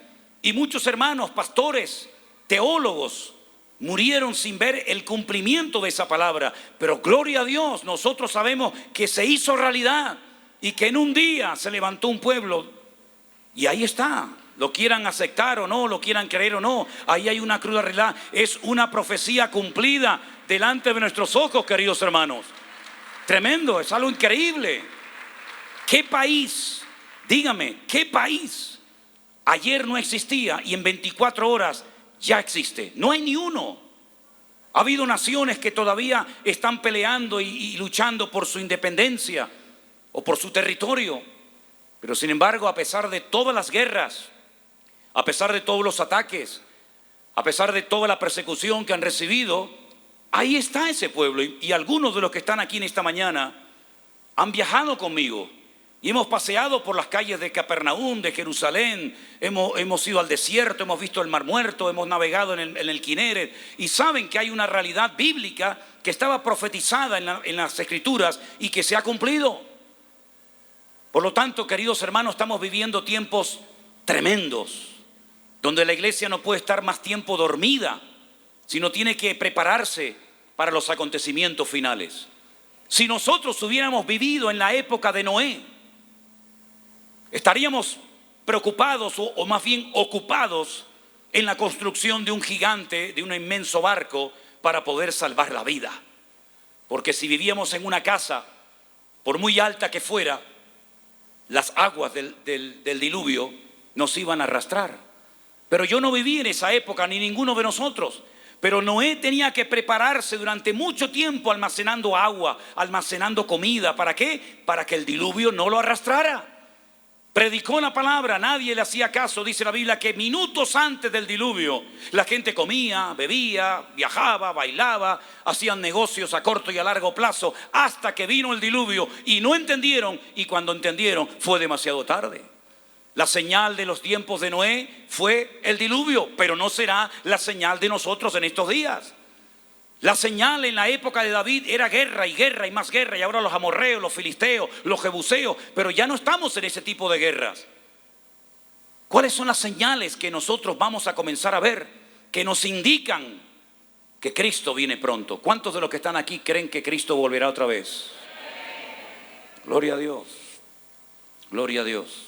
Y muchos hermanos, pastores, teólogos, murieron sin ver el cumplimiento de esa palabra. Pero gloria a Dios, nosotros sabemos que se hizo realidad y que en un día se levantó un pueblo. Y ahí está, lo quieran aceptar o no, lo quieran creer o no, ahí hay una cruda realidad. Es una profecía cumplida delante de nuestros ojos, queridos hermanos. Tremendo, es algo increíble. ¿Qué país, dígame, qué país ayer no existía y en 24 horas ya existe? No hay ni uno. Ha habido naciones que todavía están peleando y luchando por su independencia o por su territorio. Pero sin embargo, a pesar de todas las guerras, a pesar de todos los ataques, a pesar de toda la persecución que han recibido, ahí está ese pueblo. Y algunos de los que están aquí en esta mañana han viajado conmigo y hemos paseado por las calles de Capernaum, de Jerusalén. Hemos ido al desierto, hemos visto el Mar Muerto, hemos navegado en el Kineret. Y saben que hay una realidad bíblica que estaba profetizada en las Escrituras y que se ha cumplido. Por lo tanto, queridos hermanos, estamos viviendo tiempos tremendos, donde la iglesia no puede estar más tiempo dormida, sino tiene que prepararse para los acontecimientos finales. Si nosotros hubiéramos vivido en la época de Noé, estaríamos preocupados o más bien ocupados en la construcción de un gigante, de un inmenso barco para poder salvar la vida. Porque si vivíamos en una casa, por muy alta que fuera, las aguas del diluvio nos iban a arrastrar. Pero yo no viví en esa época, ni ninguno de nosotros. Pero Noé tenía que prepararse durante mucho tiempo almacenando agua, almacenando comida. ¿Para qué? Para que el diluvio no lo arrastrara. Predicó la palabra, nadie le hacía caso. Dice la Biblia que minutos antes del diluvio la gente comía, bebía, viajaba, bailaba, hacían negocios a corto y a largo plazo, hasta que vino el diluvio y no entendieron, y cuando entendieron fue demasiado tarde. La señal de los tiempos de Noé fue el diluvio, pero no será la señal de nosotros en estos días. La señal en la época de David era guerra y más guerra, y ahora los amorreos, los filisteos, los jebuseos, pero ya no estamos en ese tipo de guerras. ¿Cuáles son las señales que nosotros vamos a comenzar a ver, que nos indican que Cristo viene pronto? ¿Cuántos de los que están aquí creen que Cristo volverá otra vez? Gloria a Dios, gloria a Dios.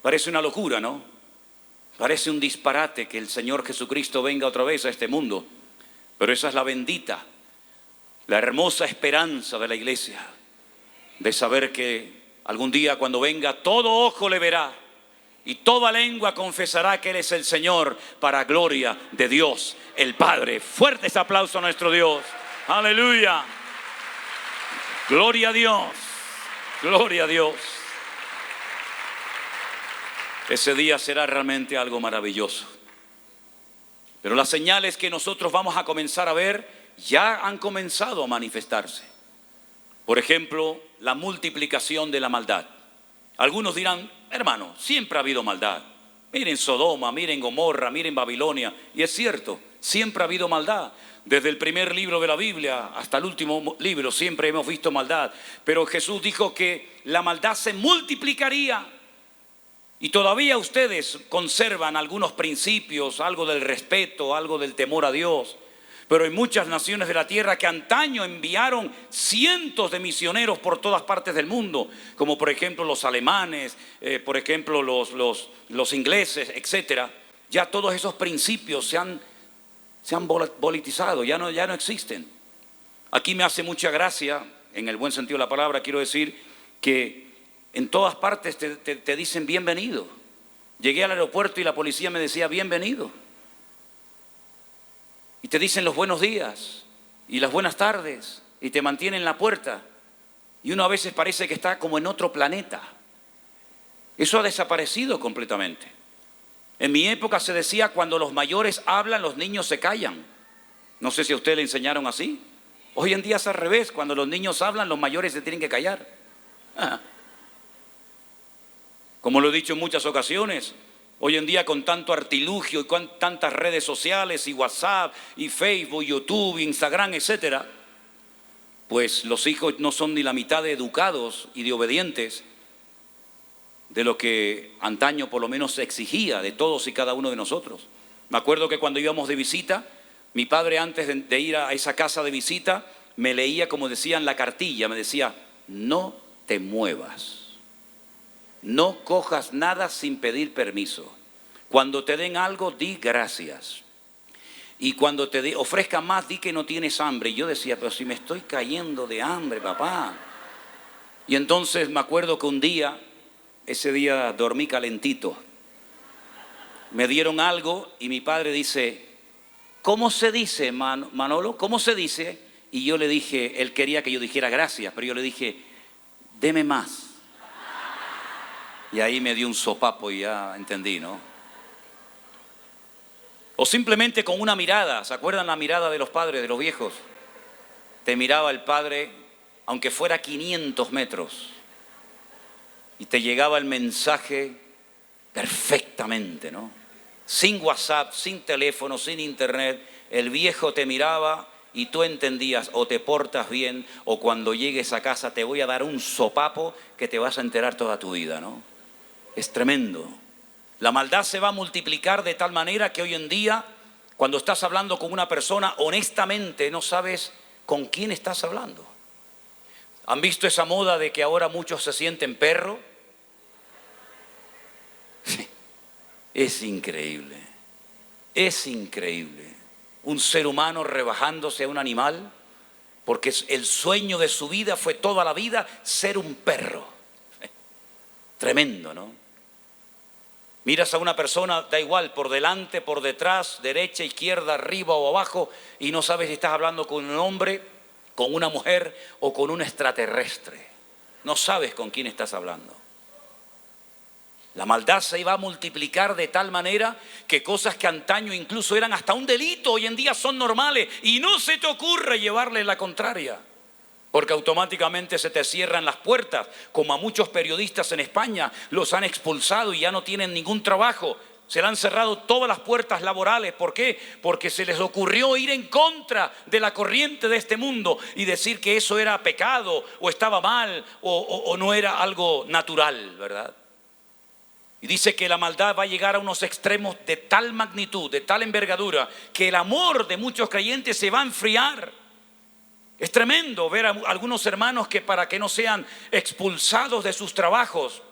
Parece una locura, ¿no? Parece un disparate que el Señor Jesucristo venga otra vez a este mundo. Pero esa es la bendita, la hermosa esperanza de la iglesia, de saber que algún día cuando venga todo ojo le verá y toda lengua confesará que Él es el Señor, para gloria de Dios el Padre. Fuertes aplausos a nuestro Dios. Aleluya. Gloria a Dios. Gloria a Dios. Ese día será realmente algo maravilloso. Pero las señales que nosotros vamos a comenzar a ver ya han comenzado a manifestarse. Por ejemplo, la multiplicación de la maldad. Algunos dirán, hermano, siempre ha habido maldad. Miren Sodoma, miren Gomorra, miren Babilonia. Y es cierto, siempre ha habido maldad. Desde el primer libro de la Biblia hasta el último libro siempre hemos visto maldad. Pero Jesús dijo que la maldad se multiplicaría. Y todavía ustedes conservan algunos principios, algo del respeto, algo del temor a Dios. Pero hay muchas naciones de la tierra que antaño enviaron cientos de misioneros por todas partes del mundo, como por ejemplo los alemanes, por ejemplo los ingleses, etcétera. Ya todos esos principios se han politizado, ya no existen. Aquí me hace mucha gracia, en el buen sentido de la palabra, quiero decir que en todas partes te dicen bienvenido. Llegué al aeropuerto y la policía me decía bienvenido. Y te dicen los buenos días y las buenas tardes y te mantienen en la puerta. Y uno a veces parece que está como en otro planeta. Eso ha desaparecido completamente. En mi época se decía, cuando los mayores hablan, los niños se callan. No sé si a usted le enseñaron así. Hoy en día es al revés. Cuando los niños hablan, los mayores se tienen que callar. Como lo he dicho en muchas ocasiones, hoy en día con tanto artilugio y con tantas redes sociales y WhatsApp y Facebook, YouTube, Instagram, etcétera, pues los hijos no son ni la mitad de educados y de obedientes de lo que antaño por lo menos se exigía de todos y cada uno de nosotros. Me acuerdo que cuando íbamos de visita, mi padre antes de ir a esa casa de visita, me leía, como decían, la cartilla, me decía: no te muevas, no cojas nada sin pedir permiso. Cuando te den algo, di gracias. Y cuando te ofrezcan más, di que no tienes hambre. Y yo decía: pero si me estoy cayendo de hambre, papá. Y entonces me acuerdo que un día, ese día dormí calentito. Me dieron algo y mi padre dice: ¿cómo se dice, Manolo? ¿Cómo se dice? Y yo le dije, él quería que yo dijera gracias, pero yo le dije: deme más. Y ahí me dio un sopapo y ya entendí, ¿no? O simplemente con una mirada. ¿Se acuerdan la mirada de los padres, de los viejos? Te miraba el padre, aunque fuera 500 metros, y te llegaba el mensaje perfectamente, ¿no? Sin WhatsApp, sin teléfono, sin internet. El viejo te miraba y tú entendías: o te portas bien, o cuando llegues a casa te voy a dar un sopapo que te vas a enterar toda tu vida, ¿no? Es tremendo. La maldad se va a multiplicar de tal manera que hoy en día, cuando estás hablando con una persona, honestamente no sabes con quién estás hablando. ¿Han visto esa moda de que ahora muchos se sienten perro? Sí. Es increíble. Es increíble. Un ser humano rebajándose a un animal, porque el sueño de su vida fue toda la vida ser un perro. Tremendo, ¿no? Miras a una persona, da igual, por delante, por detrás, derecha, izquierda, arriba o abajo, y no sabes si estás hablando con un hombre, con una mujer o con un extraterrestre. No sabes con quién estás hablando. La maldad se va a multiplicar de tal manera que cosas que antaño incluso eran hasta un delito, hoy en día son normales, y no se te ocurre llevarle la contraria, porque automáticamente se te cierran las puertas, como a muchos periodistas en España los han expulsado y ya no tienen ningún trabajo. Se le han cerrado todas las puertas laborales. ¿Por qué? Porque se les ocurrió ir en contra de la corriente de este mundo y decir que eso era pecado o estaba mal o no era algo natural, ¿verdad? Y dice que la maldad va a llegar a unos extremos de tal magnitud, de tal envergadura, que el amor de muchos creyentes se va a enfriar. Es tremendo ver a algunos hermanos que, para que no sean expulsados de sus trabajos,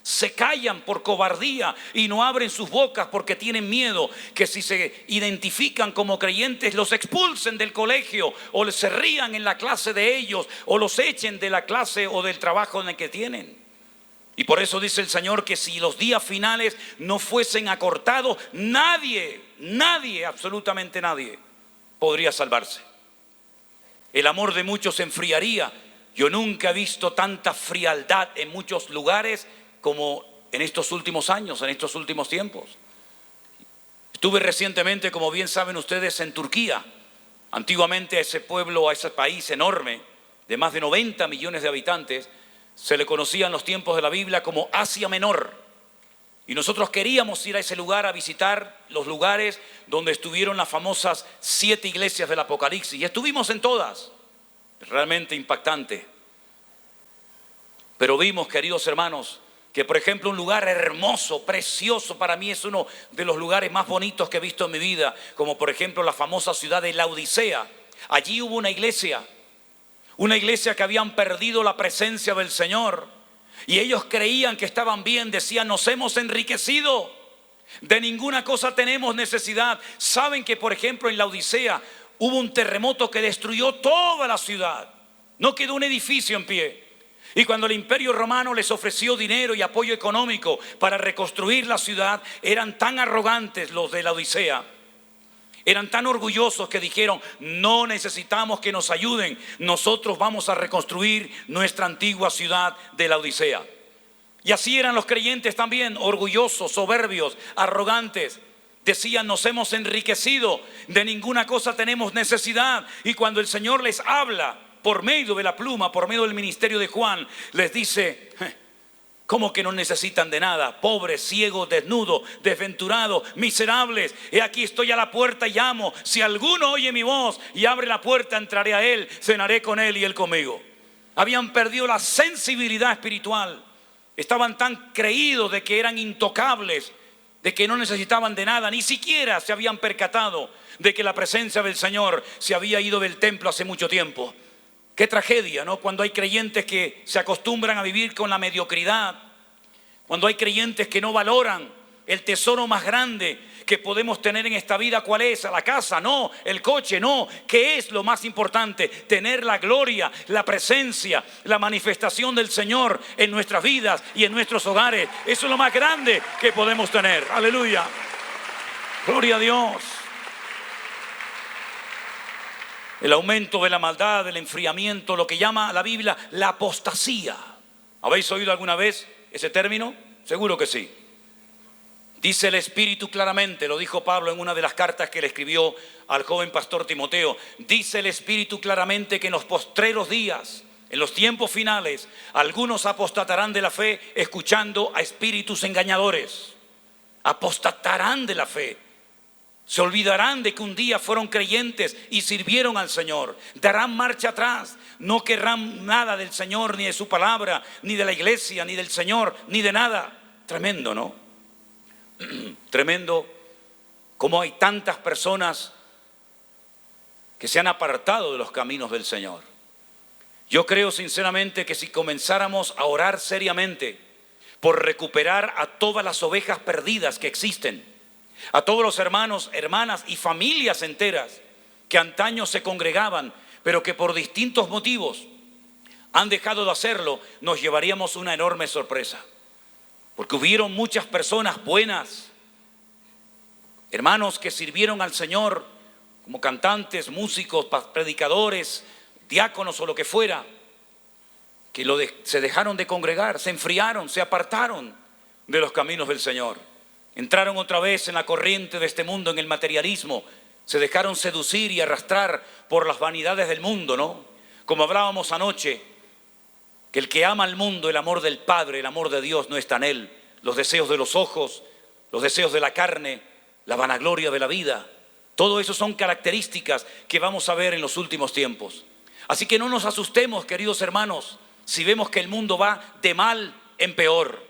se callan por cobardía y no abren sus bocas porque tienen miedo que si se identifican como creyentes los expulsen del colegio o se rían en la clase de ellos o los echen de la clase o del trabajo en el que tienen. Y por eso dice el Señor que si los días finales no fuesen acortados, nadie, absolutamente nadie podría salvarse. El amor de muchos se enfriaría. Yo nunca he visto tanta frialdad en muchos lugares como en estos últimos años, en estos últimos tiempos. Estuve recientemente, como bien saben ustedes, en Turquía. Antiguamente a ese pueblo, a ese país enorme, de más de 90 millones de habitantes, se le conocía en los tiempos de la Biblia como Asia Menor. Y nosotros queríamos ir a ese lugar a visitar los lugares donde estuvieron las famosas 7 iglesias del Apocalipsis. Y estuvimos en todas. Realmente impactante. Pero vimos, queridos hermanos, que por ejemplo un lugar hermoso, precioso, para mí es uno de los lugares más bonitos que he visto en mi vida, como por ejemplo la famosa ciudad de Laodicea. Allí hubo una iglesia que habían perdido la presencia del Señor. Y ellos creían que estaban bien, decían: nos hemos enriquecido, de ninguna cosa tenemos necesidad. Saben que por ejemplo en Laodicea hubo un terremoto que destruyó toda la ciudad. No quedó un edificio en pie. Y cuando el Imperio Romano les ofreció dinero y apoyo económico para reconstruir la ciudad, eran tan arrogantes los de Laodicea, eran tan orgullosos que dijeron: no necesitamos que nos ayuden, nosotros vamos a reconstruir nuestra antigua ciudad de Laodicea. Y así eran los creyentes también, orgullosos, soberbios, arrogantes. Decían: nos hemos enriquecido, de ninguna cosa tenemos necesidad. Y cuando el Señor les habla por medio de la pluma, por medio del ministerio de Juan, les dice: ¿Cómo que no necesitan de nada? Pobres, ciegos, desnudos, desventurados, miserables. He aquí estoy a la puerta y llamo. Si alguno oye mi voz y abre la puerta, entraré a él, cenaré con él y él conmigo. Habían perdido la sensibilidad espiritual. Estaban tan creídos de que eran intocables, de que no necesitaban de nada. Ni siquiera se habían percatado de que la presencia del Señor se había ido del templo hace mucho tiempo. Qué tragedia, ¿no? Cuando hay creyentes que se acostumbran a vivir con la mediocridad, cuando hay creyentes que no valoran el tesoro más grande que podemos tener en esta vida. ¿Cuál es? La casa, no. El coche, no. ¿Qué es lo más importante? Tener la gloria, la presencia, la manifestación del Señor en nuestras vidas y en nuestros hogares. Eso es lo más grande que podemos tener. Aleluya. Gloria a Dios. El aumento de la maldad, el enfriamiento, lo que llama la Biblia la apostasía. ¿Habéis oído alguna vez ese término? Seguro que sí. Dice el Espíritu claramente, lo dijo Pablo en una de las cartas que le escribió al joven pastor Timoteo. Dice el Espíritu claramente que en los postreros días, en los tiempos finales, algunos apostatarán de la fe escuchando a espíritus engañadores. Apostatarán de la fe. Se olvidarán de que un día fueron creyentes y sirvieron al Señor. Darán marcha atrás. No querrán nada del Señor, ni de su palabra, ni de la iglesia, ni del Señor, ni de nada. Tremendo, ¿no? Tremendo cómo hay tantas personas que se han apartado de los caminos del Señor. Yo creo sinceramente que si comenzáramos a orar seriamente por recuperar a todas las ovejas perdidas que existen, a todos los hermanos, hermanas y familias enteras que antaño se congregaban, pero que por distintos motivos han dejado de hacerlo, nos llevaríamos una enorme sorpresa. Porque hubieron muchas personas buenas, hermanos que sirvieron al Señor como cantantes, músicos, predicadores, diáconos o lo que fuera, que se dejaron de congregar, se enfriaron, se apartaron de los caminos del Señor. Entraron otra vez en la corriente de este mundo, en el materialismo. Se dejaron seducir y arrastrar por las vanidades del mundo, ¿no? Como hablábamos anoche, que el que ama al mundo, el amor del Padre, el amor de Dios no está en él. Los deseos de los ojos, los deseos de la carne, la vanagloria de la vida. Todo eso son características que vamos a ver en los últimos tiempos. Así que no nos asustemos, queridos hermanos, si vemos que el mundo va de mal en peor.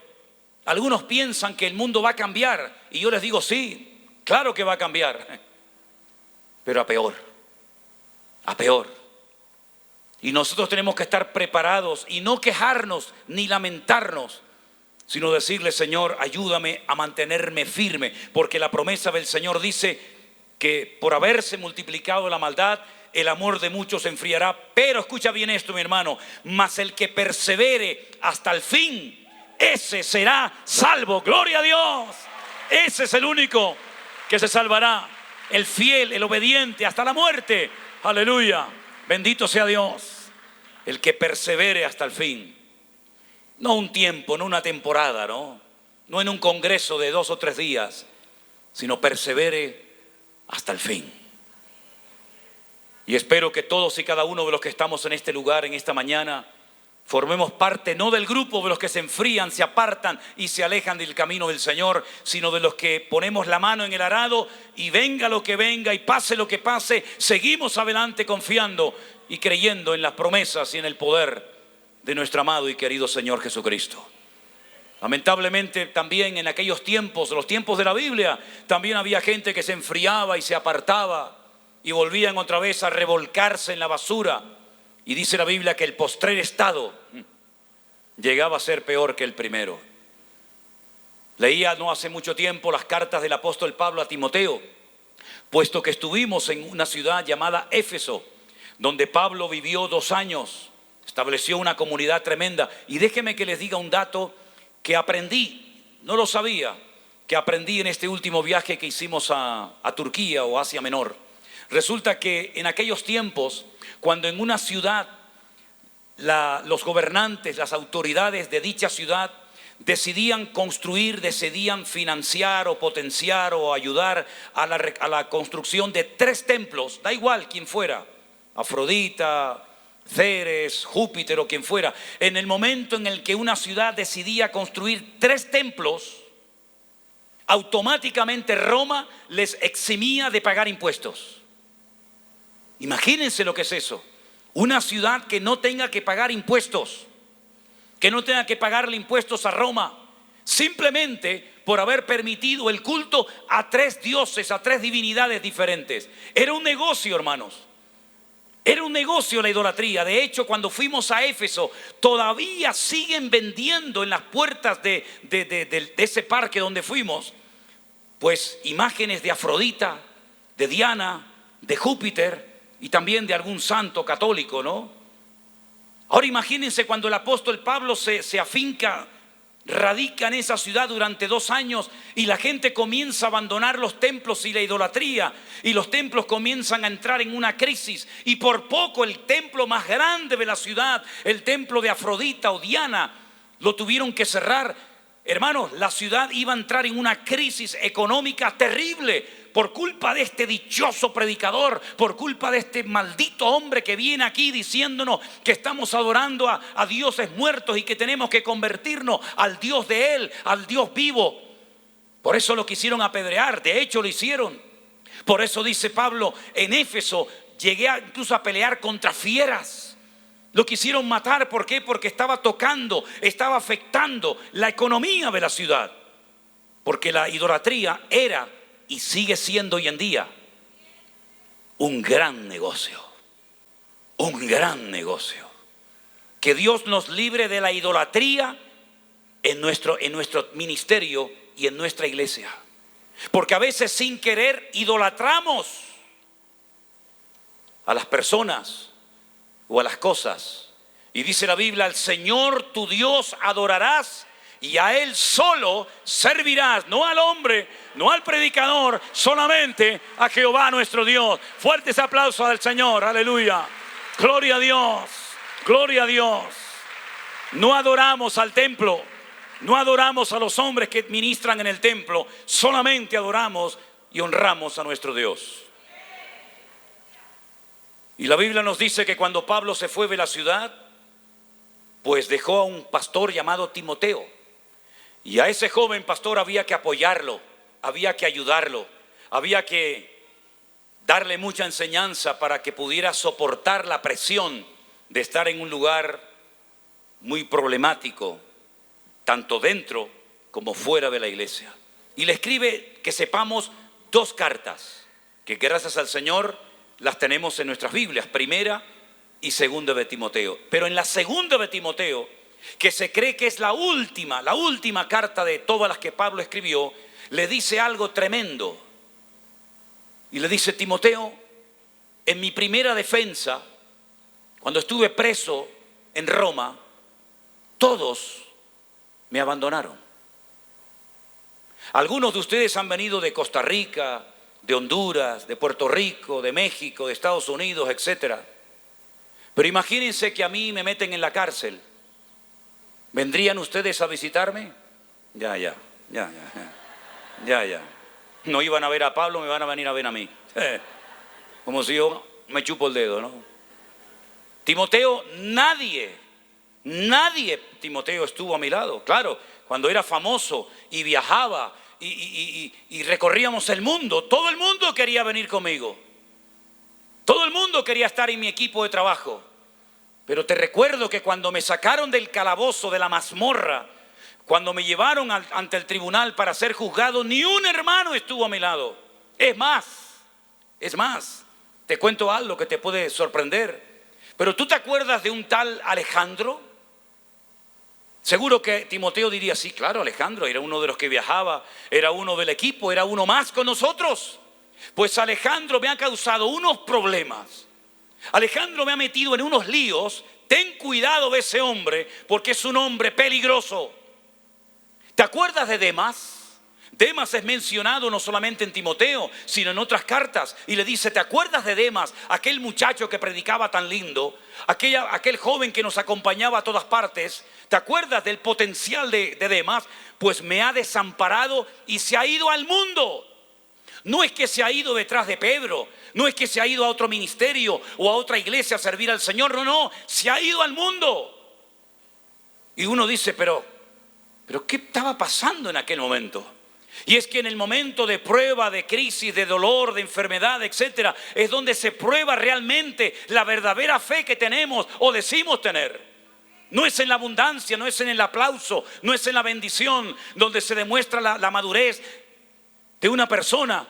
Algunos piensan que el mundo va a cambiar y yo les digo sí, claro que va a cambiar, pero a peor, a peor. Y nosotros tenemos que estar preparados y no quejarnos ni lamentarnos, sino decirle: Señor, ayúdame a mantenerme firme, porque la promesa del Señor dice que por haberse multiplicado la maldad, el amor de muchos se enfriará. Pero escucha bien esto, mi hermano: mas el que persevere hasta el fin, ese será salvo. Gloria a Dios. Ese es el único que se salvará, el fiel, el obediente hasta la muerte. Aleluya. Bendito sea Dios. El que persevere hasta el fin. No un tiempo, no una temporada, no en un congreso de 2 o 3 días, sino persevere hasta el fin. Y espero que todos y cada uno de los que estamos en este lugar, en esta mañana, formemos parte no del grupo de los que se enfrían, se apartan y se alejan del camino del Señor, sino de los que ponemos la mano en el arado y venga lo que venga y pase lo que pase, seguimos adelante confiando y creyendo en las promesas y en el poder de nuestro amado y querido Señor Jesucristo. Lamentablemente también en aquellos tiempos, los tiempos de la Biblia, también había gente que se enfriaba y se apartaba y volvían otra vez a revolcarse en la basura. Y dice la Biblia que el postrer estado llegaba a ser peor que el primero. Leía no hace mucho tiempo las cartas del apóstol Pablo a Timoteo, puesto que estuvimos en una ciudad llamada Éfeso, donde Pablo vivió 2 años, estableció una comunidad tremenda. Y déjenme que les diga un dato que aprendí, no lo sabía, que aprendí en este último viaje que hicimos a Turquía o Asia Menor. Resulta que en aquellos tiempos, cuando en una ciudad los gobernantes, las autoridades de dicha ciudad decidían construir, decidían financiar o potenciar o ayudar a la construcción de 3 templos, da igual quién fuera, Afrodita, Ceres, Júpiter o quien fuera, en el momento en el que una ciudad decidía construir 3 templos, automáticamente Roma les eximía de pagar impuestos. Imagínense lo que es eso. Una ciudad que no tenga que pagar impuestos, que no tenga que pagarle impuestos a Roma, simplemente por haber permitido el culto a 3 dioses, a 3 divinidades diferentes. Era un negocio, hermanos. Era un negocio la idolatría. De hecho, cuando fuimos a Éfeso, todavía siguen vendiendo en las puertas de ese parque donde fuimos, pues imágenes de Afrodita, de Diana, de Júpiter y también de algún santo católico, ¿no? Ahora imagínense cuando el apóstol Pablo se afinca, radica en esa ciudad durante 2 años y la gente comienza a abandonar los templos y la idolatría, y los templos comienzan a entrar en una crisis, y por poco el templo más grande de la ciudad, el templo de Afrodita o Diana, lo tuvieron que cerrar. Hermanos, la ciudad iba a entrar en una crisis económica terrible por culpa de este dichoso predicador, por culpa de este maldito hombre que viene aquí diciéndonos que estamos adorando a dioses muertos y que tenemos que convertirnos al Dios de él, al Dios vivo. Por eso lo quisieron apedrear, de hecho lo hicieron. Por eso dice Pablo, en Éfeso llegué incluso a pelear contra fieras. Lo quisieron matar, ¿por qué? Porque estaba tocando, estaba afectando la economía de la ciudad. Porque la idolatría era y sigue siendo hoy en día un gran negocio. Un gran negocio. Que Dios nos libre de la idolatría en nuestro ministerio y en nuestra iglesia. Porque a veces sin querer idolatramos a las personas o a las cosas. Y dice la Biblia, al Señor tu Dios adorarás y a Él solo servirás, no al hombre, no al predicador, solamente a Jehová nuestro Dios. Fuertes aplausos al Señor, aleluya. Gloria a Dios, gloria a Dios. No adoramos al templo, no adoramos a los hombres que ministran en el templo, solamente adoramos y honramos a nuestro Dios. Y la Biblia nos dice que cuando Pablo se fue de la ciudad, pues dejó a un pastor llamado Timoteo. Y a ese joven pastor había que apoyarlo, había que ayudarlo, había que darle mucha enseñanza para que pudiera soportar la presión de estar en un lugar muy problemático, tanto dentro como fuera de la iglesia. Y le escribe que sepamos 2 cartas, que gracias al Señor las tenemos en nuestras Biblias, 1 y 2 de Timoteo. Pero en la 2 de Timoteo, que se cree que es la última carta de todas las que Pablo escribió, le dice algo tremendo. Y le dice: Timoteo, en mi primera defensa, cuando estuve preso en Roma, todos me abandonaron. Algunos de ustedes han venido de Costa Rica, de Honduras, de Puerto Rico, de México, de Estados Unidos, etcétera. Pero imagínense que a mí me meten en la cárcel. ¿Vendrían ustedes a visitarme? Ya. No iban a ver a Pablo, me van a venir a ver a mí. Como si yo me chupo el dedo, ¿no? Timoteo, nadie, Timoteo estuvo a mi lado. Claro, cuando era famoso y viajaba y recorríamos el mundo, todo el mundo quería venir conmigo. Todo el mundo quería estar en mi equipo de trabajo. Pero te recuerdo que cuando me sacaron del calabozo, de la mazmorra, cuando me llevaron ante el tribunal para ser juzgado, ni un hermano estuvo a mi lado. Es más, te cuento algo que te puede sorprender. Pero ¿tú te acuerdas de un tal Alejandro? Seguro que Timoteo diría: sí, claro, Alejandro era uno de los que viajaba, era uno del equipo, era uno más con nosotros. Pues Alejandro me ha causado unos problemas. Alejandro me ha metido en unos líos. Ten cuidado de ese hombre, porque es un hombre peligroso. ¿Te acuerdas de Demas? Demas es mencionado no solamente en Timoteo, sino en otras cartas. Y le dice: ¿te acuerdas de Demas? Aquel muchacho que predicaba tan lindo, aquel joven que nos acompañaba a todas partes. ¿Te acuerdas del potencial de Demas? Pues me ha desamparado y se ha ido al mundo. No es que se ha ido detrás de Pedro, no es que se ha ido a otro ministerio o a otra iglesia a servir al Señor, no, se ha ido al mundo. Y uno dice, pero ¿qué estaba pasando en aquel momento? Y es que en el momento de prueba, de crisis, de dolor, de enfermedad, etcétera, es donde se prueba realmente la verdadera fe que tenemos o decimos tener. No es en la abundancia, no es en el aplauso, no es en la bendición donde se demuestra la madurez de una persona,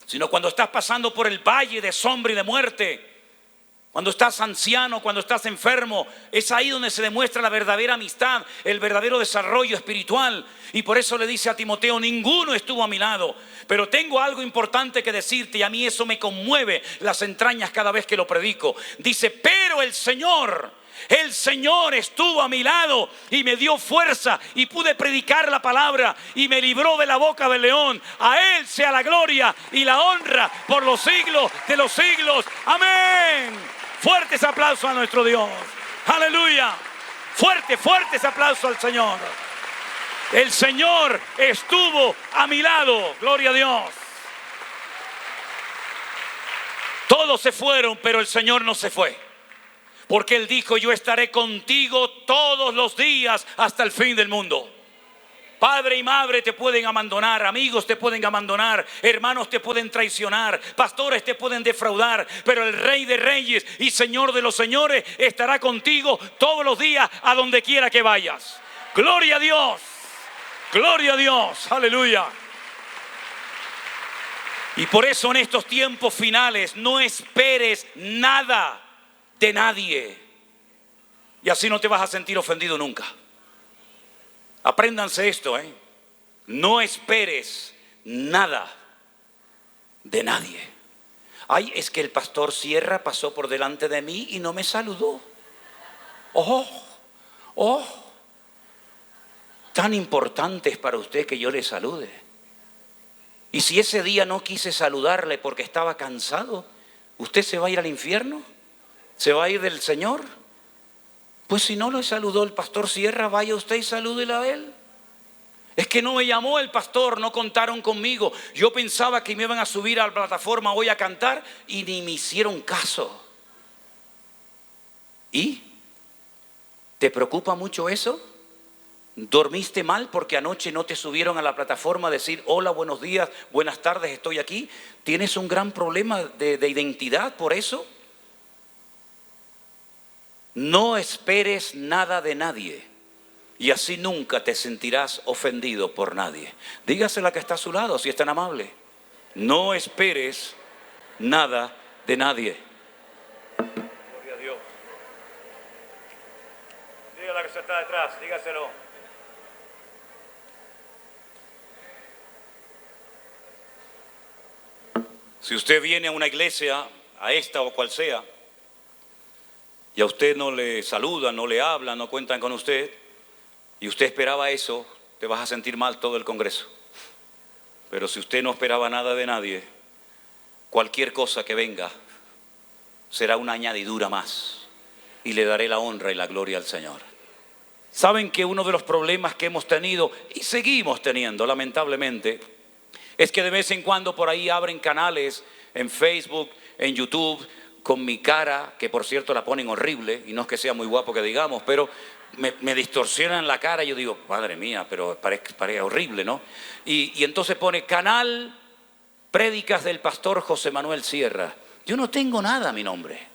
sino cuando estás pasando por el valle de sombra y de muerte, cuando estás anciano, cuando estás enfermo, es ahí donde se demuestra la verdadera amistad, el verdadero desarrollo espiritual. Y por eso le dice a Timoteo, ninguno estuvo a mi lado, pero tengo algo importante que decirte, y a mí eso me conmueve las entrañas cada vez que lo predico. Dice, pero el Señor estuvo a mi lado y me dio fuerza y pude predicar la palabra y me libró de la boca del león. A Él sea la gloria y la honra por los siglos de los siglos. Amén. Fuertes aplausos a nuestro Dios. Aleluya. Fuertes aplausos al Señor. El Señor estuvo a mi lado. Gloria a Dios. Todos se fueron, pero el Señor no se fue. Porque Él dijo, yo estaré contigo todos los días hasta el fin del mundo. Padre y madre te pueden abandonar, amigos te pueden abandonar, hermanos te pueden traicionar, pastores te pueden defraudar, pero el Rey de Reyes y Señor de los Señores estará contigo todos los días a donde quiera que vayas. Gloria a Dios, aleluya. Y por eso en estos tiempos finales no esperes nada de nadie, y así no te vas a sentir ofendido nunca. Apréndanse esto, no esperes nada de nadie. Ay, es que el pastor Sierra pasó por delante de mí y no me saludó. Tan importante es para usted que yo le salude. Y si ese día no quise saludarle porque estaba cansado, ¿usted se va a ir al infierno? ¿Se va a ir del Señor? Pues si no le saludó el pastor Sierra, vaya usted y salúdele a él. Es que no me llamó el pastor, no contaron conmigo. Yo pensaba que me iban a subir a la plataforma hoy a cantar y ni me hicieron caso. ¿Y? ¿Te preocupa mucho eso? ¿Dormiste mal porque anoche no te subieron a la plataforma a decir hola, buenos días, buenas tardes, estoy aquí? ¿Tienes un gran problema de identidad por eso? No esperes nada de nadie y así nunca te sentirás ofendido por nadie. Dígasela a la que está a su lado si es tan amable. No esperes nada de nadie. Gloria a Dios. Dígale a la que se está detrás, dígaselo. Si usted viene a una iglesia, a esta o cual sea, y a usted no le saludan, no le hablan, no cuentan con usted, y usted esperaba eso, te vas a sentir mal todo el congreso. Pero si usted no esperaba nada de nadie, cualquier cosa que venga será una añadidura más, y le daré la honra y la gloria al Señor. ¿Saben que uno de los problemas que hemos tenido, y seguimos teniendo lamentablemente, es que de vez en cuando por ahí abren canales en Facebook, en YouTube, con mi cara, que por cierto la ponen horrible, y no es que sea muy guapo que digamos, pero me distorsionan la cara y yo digo, madre mía, pero parece horrible, ¿no? Y entonces pone canal Prédicas del pastor José Manuel Sierra. Yo no tengo nada a mi nombre.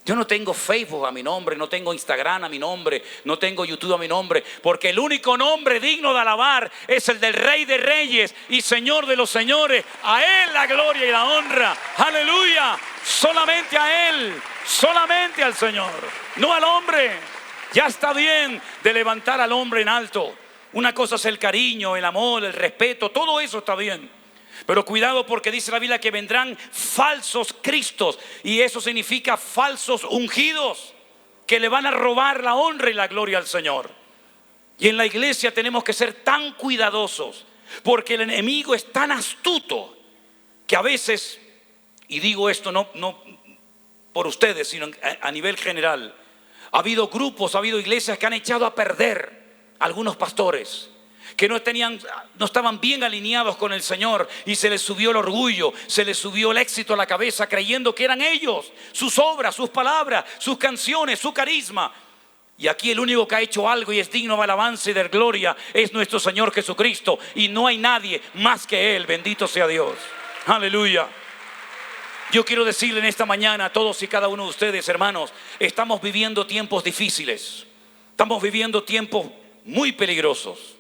Yo no tengo Facebook a mi nombre, no tengo Instagram a mi nombre, no tengo YouTube a mi nombre, porque el único nombre digno de alabar es el del Rey de Reyes y Señor de los Señores. A Él la gloria y la honra. Aleluya. Solamente a Él, solamente al Señor, no al hombre. Ya está bien de levantar al hombre en alto. Una cosa es el cariño, el amor, el respeto, todo eso está bien. Pero cuidado, porque dice la Biblia que vendrán falsos cristos, y eso significa falsos ungidos que le van a robar la honra y la gloria al Señor. Y en la iglesia tenemos que ser tan cuidadosos, porque el enemigo es tan astuto que a veces, y digo esto no por ustedes, sino a nivel general, ha habido grupos, ha habido iglesias que han echado a perder a algunos pastores. que no estaban bien alineados con el Señor, y se les subió el orgullo, se les subió el éxito a la cabeza, creyendo que eran ellos, sus obras, sus palabras, sus canciones, su carisma. Y aquí el único que ha hecho algo y es digno de alabanza y de gloria es nuestro Señor Jesucristo, y no hay nadie más que Él. Bendito sea Dios. Aleluya. Yo quiero decirle en esta mañana a todos y cada uno de ustedes, hermanos, estamos viviendo tiempos difíciles, estamos viviendo tiempos muy peligrosos,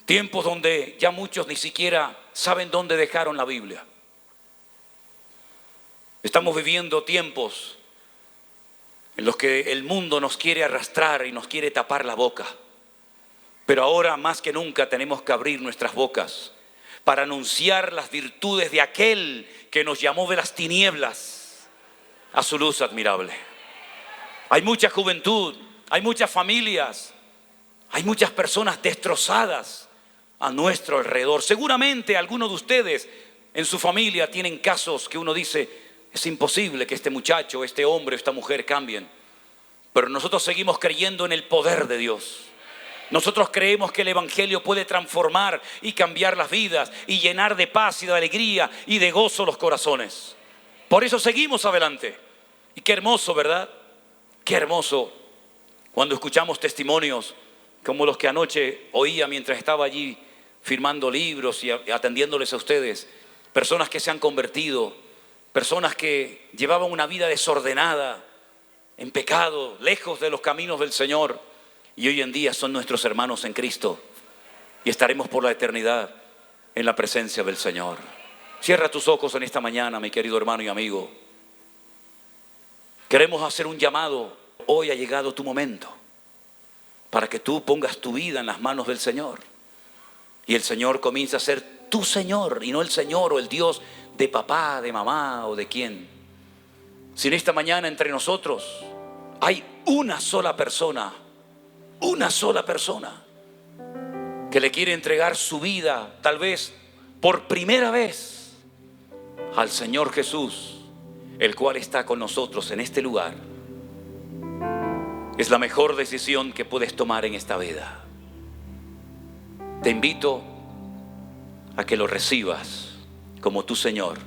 tiempos donde ya muchos ni siquiera saben dónde dejaron la Biblia. Estamos viviendo tiempos en los que el mundo nos quiere arrastrar y nos quiere tapar la boca. Pero ahora más que nunca tenemos que abrir nuestras bocas para anunciar las virtudes de aquel que nos llamó de las tinieblas a su luz admirable. Hay mucha juventud, hay muchas familias, hay muchas personas destrozadas a nuestro alrededor. Seguramente algunos de ustedes en su familia tienen casos que uno dice: es imposible que este muchacho, este hombre, esta mujer cambien. Pero nosotros seguimos creyendo en el poder de Dios. Nosotros creemos que el Evangelio puede transformar y cambiar las vidas y llenar de paz y de alegría y de gozo los corazones. Por eso seguimos adelante. Y qué hermoso, ¿verdad? Qué hermoso cuando escuchamos testimonios como los que anoche oía mientras estaba allí firmando libros y atendiéndoles a ustedes. Personas que se han convertido, personas que llevaban una vida desordenada, en pecado, lejos de los caminos del Señor, y hoy en día son nuestros hermanos en Cristo, y estaremos por la eternidad en la presencia del Señor. Cierra tus ojos en esta mañana, mi querido hermano y amigo. Queremos hacer un llamado. Hoy ha llegado tu momento para que tú pongas tu vida en las manos del Señor, y el Señor comienza a ser tu Señor, y no el Señor o el Dios de papá, de mamá o de quién. Si en esta mañana entre nosotros hay una sola persona que le quiere entregar su vida, tal vez por primera vez, al Señor Jesús, el cual está con nosotros en este lugar, es la mejor decisión que puedes tomar en esta vida. Te invito a que lo recibas como tu Señor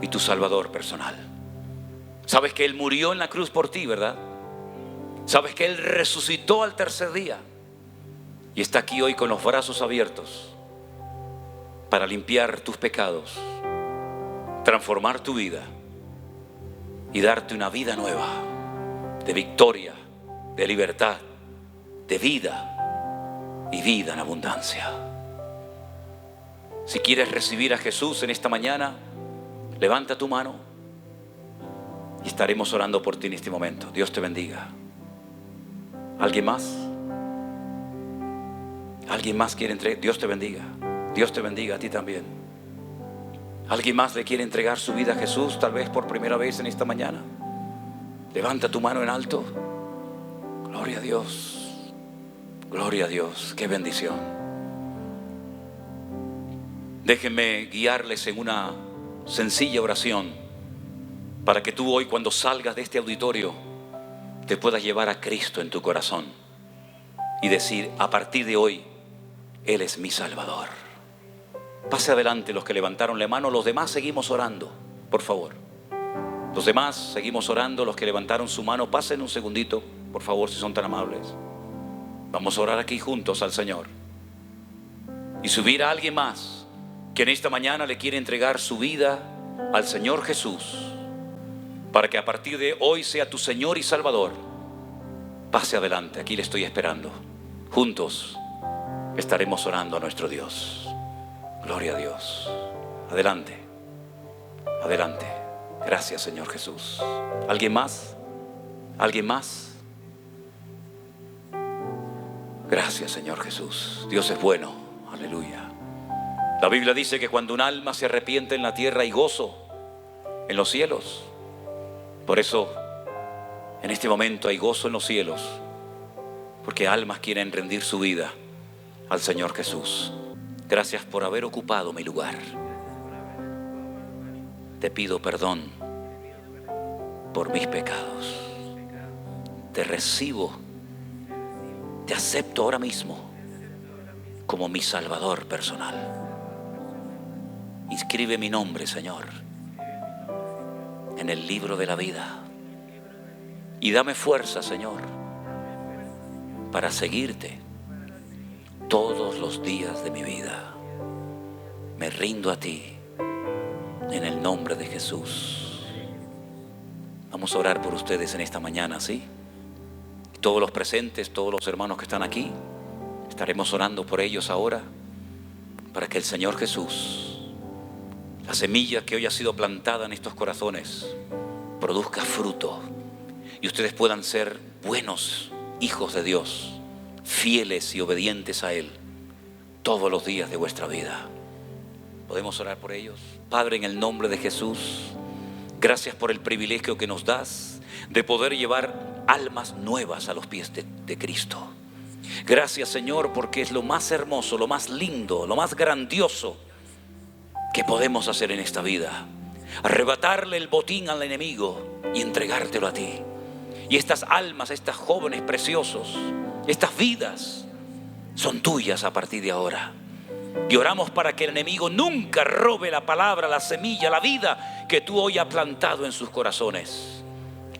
y tu Salvador personal. Sabes que Él murió en la cruz por ti, ¿verdad? Sabes que Él resucitó al tercer día y está aquí hoy con los brazos abiertos para limpiar tus pecados, transformar tu vida y darte una vida nueva, de victoria, de libertad, de vida y vida en abundancia. Si quieres recibir a Jesús en esta mañana, levanta tu mano y estaremos orando por ti en este momento. Dios te bendiga. ¿Alguien más? ¿Alguien más quiere entregar? Dios te bendiga. Dios te bendiga a ti también. ¿Alguien más le quiere entregar su vida a Jesús, tal vez por primera vez en esta mañana? Levanta tu mano en alto. Gloria a Dios. Gloria a Dios. Qué bendición. Déjenme guiarles en una sencilla oración para que tú hoy, cuando salgas de este auditorio, te puedas llevar a Cristo en tu corazón y decir: a partir de hoy, Él es mi Salvador. Pase adelante los que levantaron la mano. Los demás seguimos orando, por favor. Los demás seguimos orando. Los que levantaron su mano, pasen un segundito, por favor, si son tan amables. Vamos a orar aquí juntos al Señor. Y si hubiera alguien más que en esta mañana le quiere entregar su vida al Señor Jesús, para que a partir de hoy sea tu Señor y Salvador, pase adelante, aquí le estoy esperando. Juntos estaremos orando a nuestro Dios. Gloria a Dios. Adelante, adelante. Gracias, Señor Jesús. ¿Alguien más? ¿Alguien más? Gracias, Señor Jesús. Dios es bueno. Aleluya. La Biblia dice que cuando un alma se arrepiente en la tierra hay gozo en los cielos. Por eso, en este momento hay gozo en los cielos, porque almas quieren rendir su vida al Señor Jesús. Gracias por haber ocupado mi lugar. Te pido perdón por mis pecados. Te recibo, te acepto ahora mismo como mi Salvador personal. Inscribe mi nombre, Señor, en el libro de la vida. Y dame fuerza, Señor, para seguirte todos los días de mi vida. Me rindo a ti en el nombre de Jesús. Vamos a orar por ustedes en esta mañana, ¿sí? Todos los presentes, todos los hermanos que están aquí, estaremos orando por ellos ahora, para que el Señor Jesús, la semilla que hoy ha sido plantada en estos corazones, produzca fruto y ustedes puedan ser buenos hijos de Dios, fieles y obedientes a Él todos los días de vuestra vida. ¿Podemos orar por ellos? Padre, en el nombre de Jesús, gracias por el privilegio que nos das de poder llevar almas nuevas a los pies de Cristo. Gracias, Señor, porque es lo más hermoso, lo más lindo, lo más grandioso que podemos hacer en esta vida. Arrebatarle el botín al enemigo y entregártelo a ti. Y estas almas, estas jóvenes preciosos, estas vidas son tuyas a partir de ahora. Y oramos para que el enemigo nunca robe la palabra, la semilla, la vida que tú hoy has plantado en sus corazones.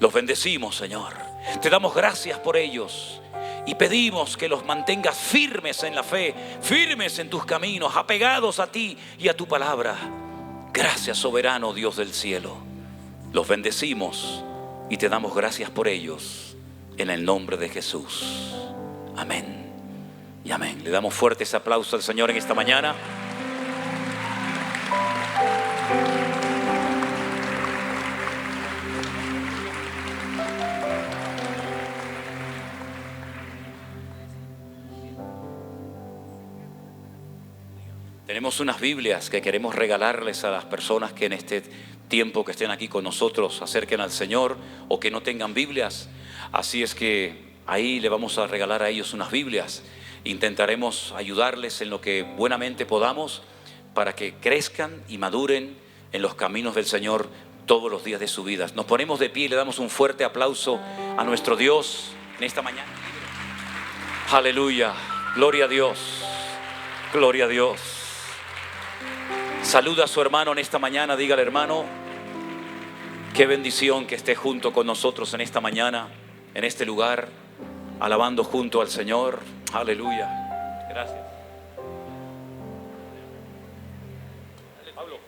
Los bendecimos, Señor. Te damos gracias por ellos y pedimos que los mantengas firmes en la fe, firmes en tus caminos, apegados a ti y a tu palabra. Gracias, soberano Dios del cielo. Los bendecimos y te damos gracias por ellos en el nombre de Jesús. Amén y amén. Le damos fuertes aplausos al Señor en esta mañana. Tenemos unas Biblias que queremos regalarles a las personas que en este tiempo que estén aquí con nosotros se acerquen al Señor o que no tengan Biblias. Así es que ahí le vamos a regalar a ellos unas Biblias. Intentaremos ayudarles en lo que buenamente podamos para que crezcan y maduren en los caminos del Señor todos los días de su vida. Nos ponemos de pie y le damos un fuerte aplauso a nuestro Dios en esta mañana. Aleluya, gloria a Dios, gloria a Dios. Saluda a su hermano en esta mañana, dígale: hermano, qué bendición que esté junto con nosotros en esta mañana, en este lugar, alabando junto al Señor. Aleluya. Gracias. Pablo.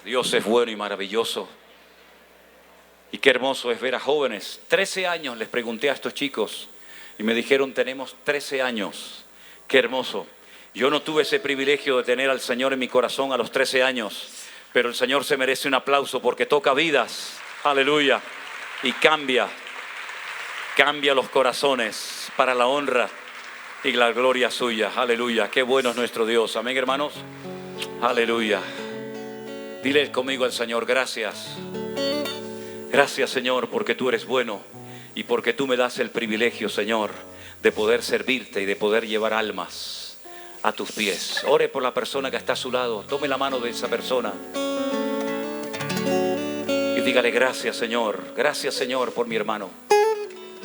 Dios es bueno y maravilloso. Y qué hermoso es ver a jóvenes. 13 años les pregunté a estos chicos y me dijeron: tenemos 13 años. Qué hermoso. Yo no tuve ese privilegio de tener al Señor en mi corazón a los 13 años, pero el Señor se merece un aplauso porque toca vidas, aleluya, y cambia los corazones para la honra y la gloria suya, aleluya. Qué bueno es nuestro Dios, amén, hermanos, aleluya. Dile conmigo al Señor: gracias, gracias, Señor, porque tú eres bueno y porque tú me das el privilegio, Señor, de poder servirte y de poder llevar almas a tus pies. Ore por la persona que está a su lado. Tome la mano de esa persona y dígale: gracias, Señor. Gracias, Señor, por mi hermano.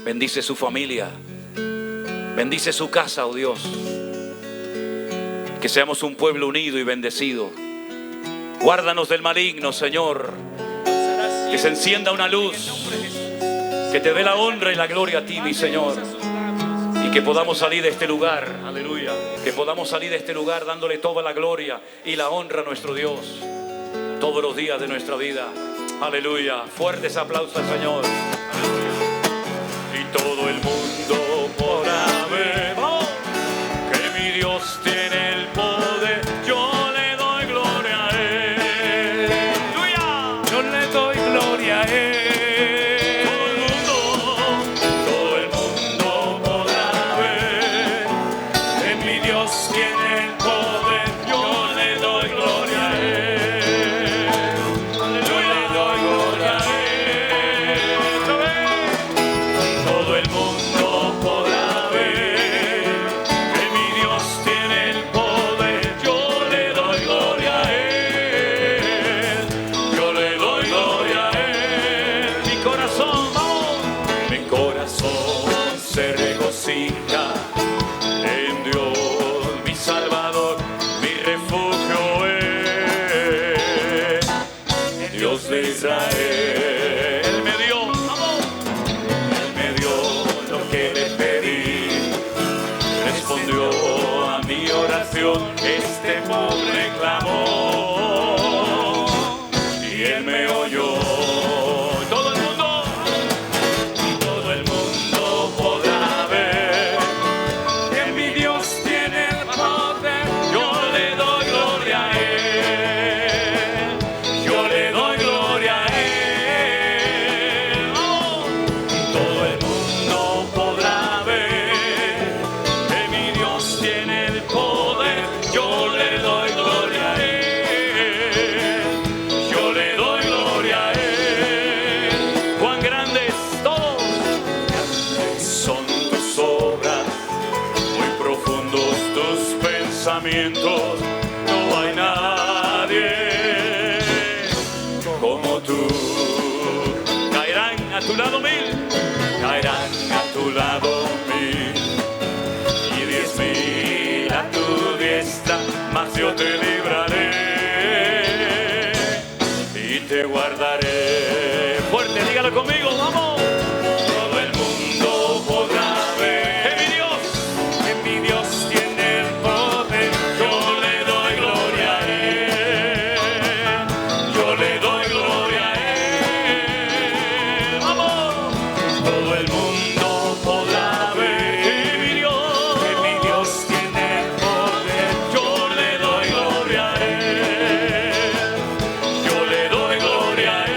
Bendice su familia. Bendice su casa, oh Dios. Que seamos un pueblo unido y bendecido. Guárdanos del maligno, Señor. Que se encienda una luz. Que te dé la honra y la gloria a ti, mi Señor. Y que podamos salir de este lugar, aleluya, que podamos salir de este lugar dándole toda la gloria y la honra a nuestro Dios todos los días de nuestra vida, aleluya. Fuertes aplausos al Señor. Y todo el mundo podrá ver que mi Dios tiene el poder. Yo le doy gloria a Él, aleluya. Yo le doy gloria a Él. Gloria este pobre clamor, y Él me oyó. Todo el mundo podrá ver que mi Dios tiene el poder. Yo le doy gloria a Él, yo le doy gloria a Él. Oh, todo el mundo podrá ver que mi Dios tiene el poder. Yo le doy gloria a Él, yo le doy gloria a Él. Cuán grandes todos son tus obras, muy profundos tus pensamientos. No hay nadie como tú. Caerán a tu lado mil, caerán a tu lado mil, y 10,000 a tu diestra, mas yo te libraré y te guardaré. Fuerte, dígalo conmigo, vamos. Todo el mundo podrá ver que mi Dios tiene el poder. Yo le doy gloria a Él, yo le doy gloria a Él. Vamos. Todo el mundo podrá ver que mi Dios tiene el poder. Yo le doy gloria a Él, yo le doy gloria a Él.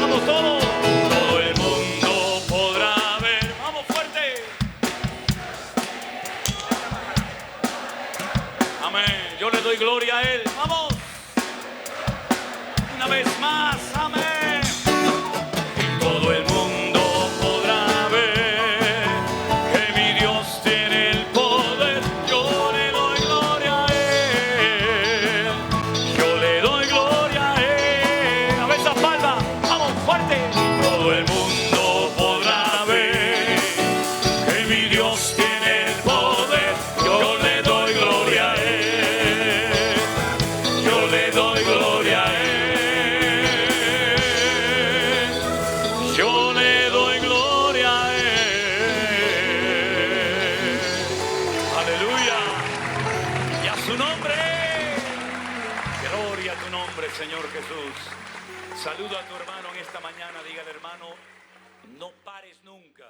Vamos todos. Todo el mundo podrá ver. Vamos fuerte. Amén. Yo le doy gloria a Él. Vamos. Una vez más. Amén. Todo el mundo podrá ver que mi Dios tiene el poder. Yo le doy gloria a Él, yo le doy gloria a Él. A ver esa palma, vamos fuerte. Todo el mundo podrá ver que mi Dios tiene el poder. Yo le doy gloria a Él, yo le doy gloria a Él. Yo le doy gloria a Él. Aleluya. Y a su nombre. Gloria a tu nombre, Señor Jesús. Saluda a tu hermano en esta mañana. Dígale, hermano, no pares nunca.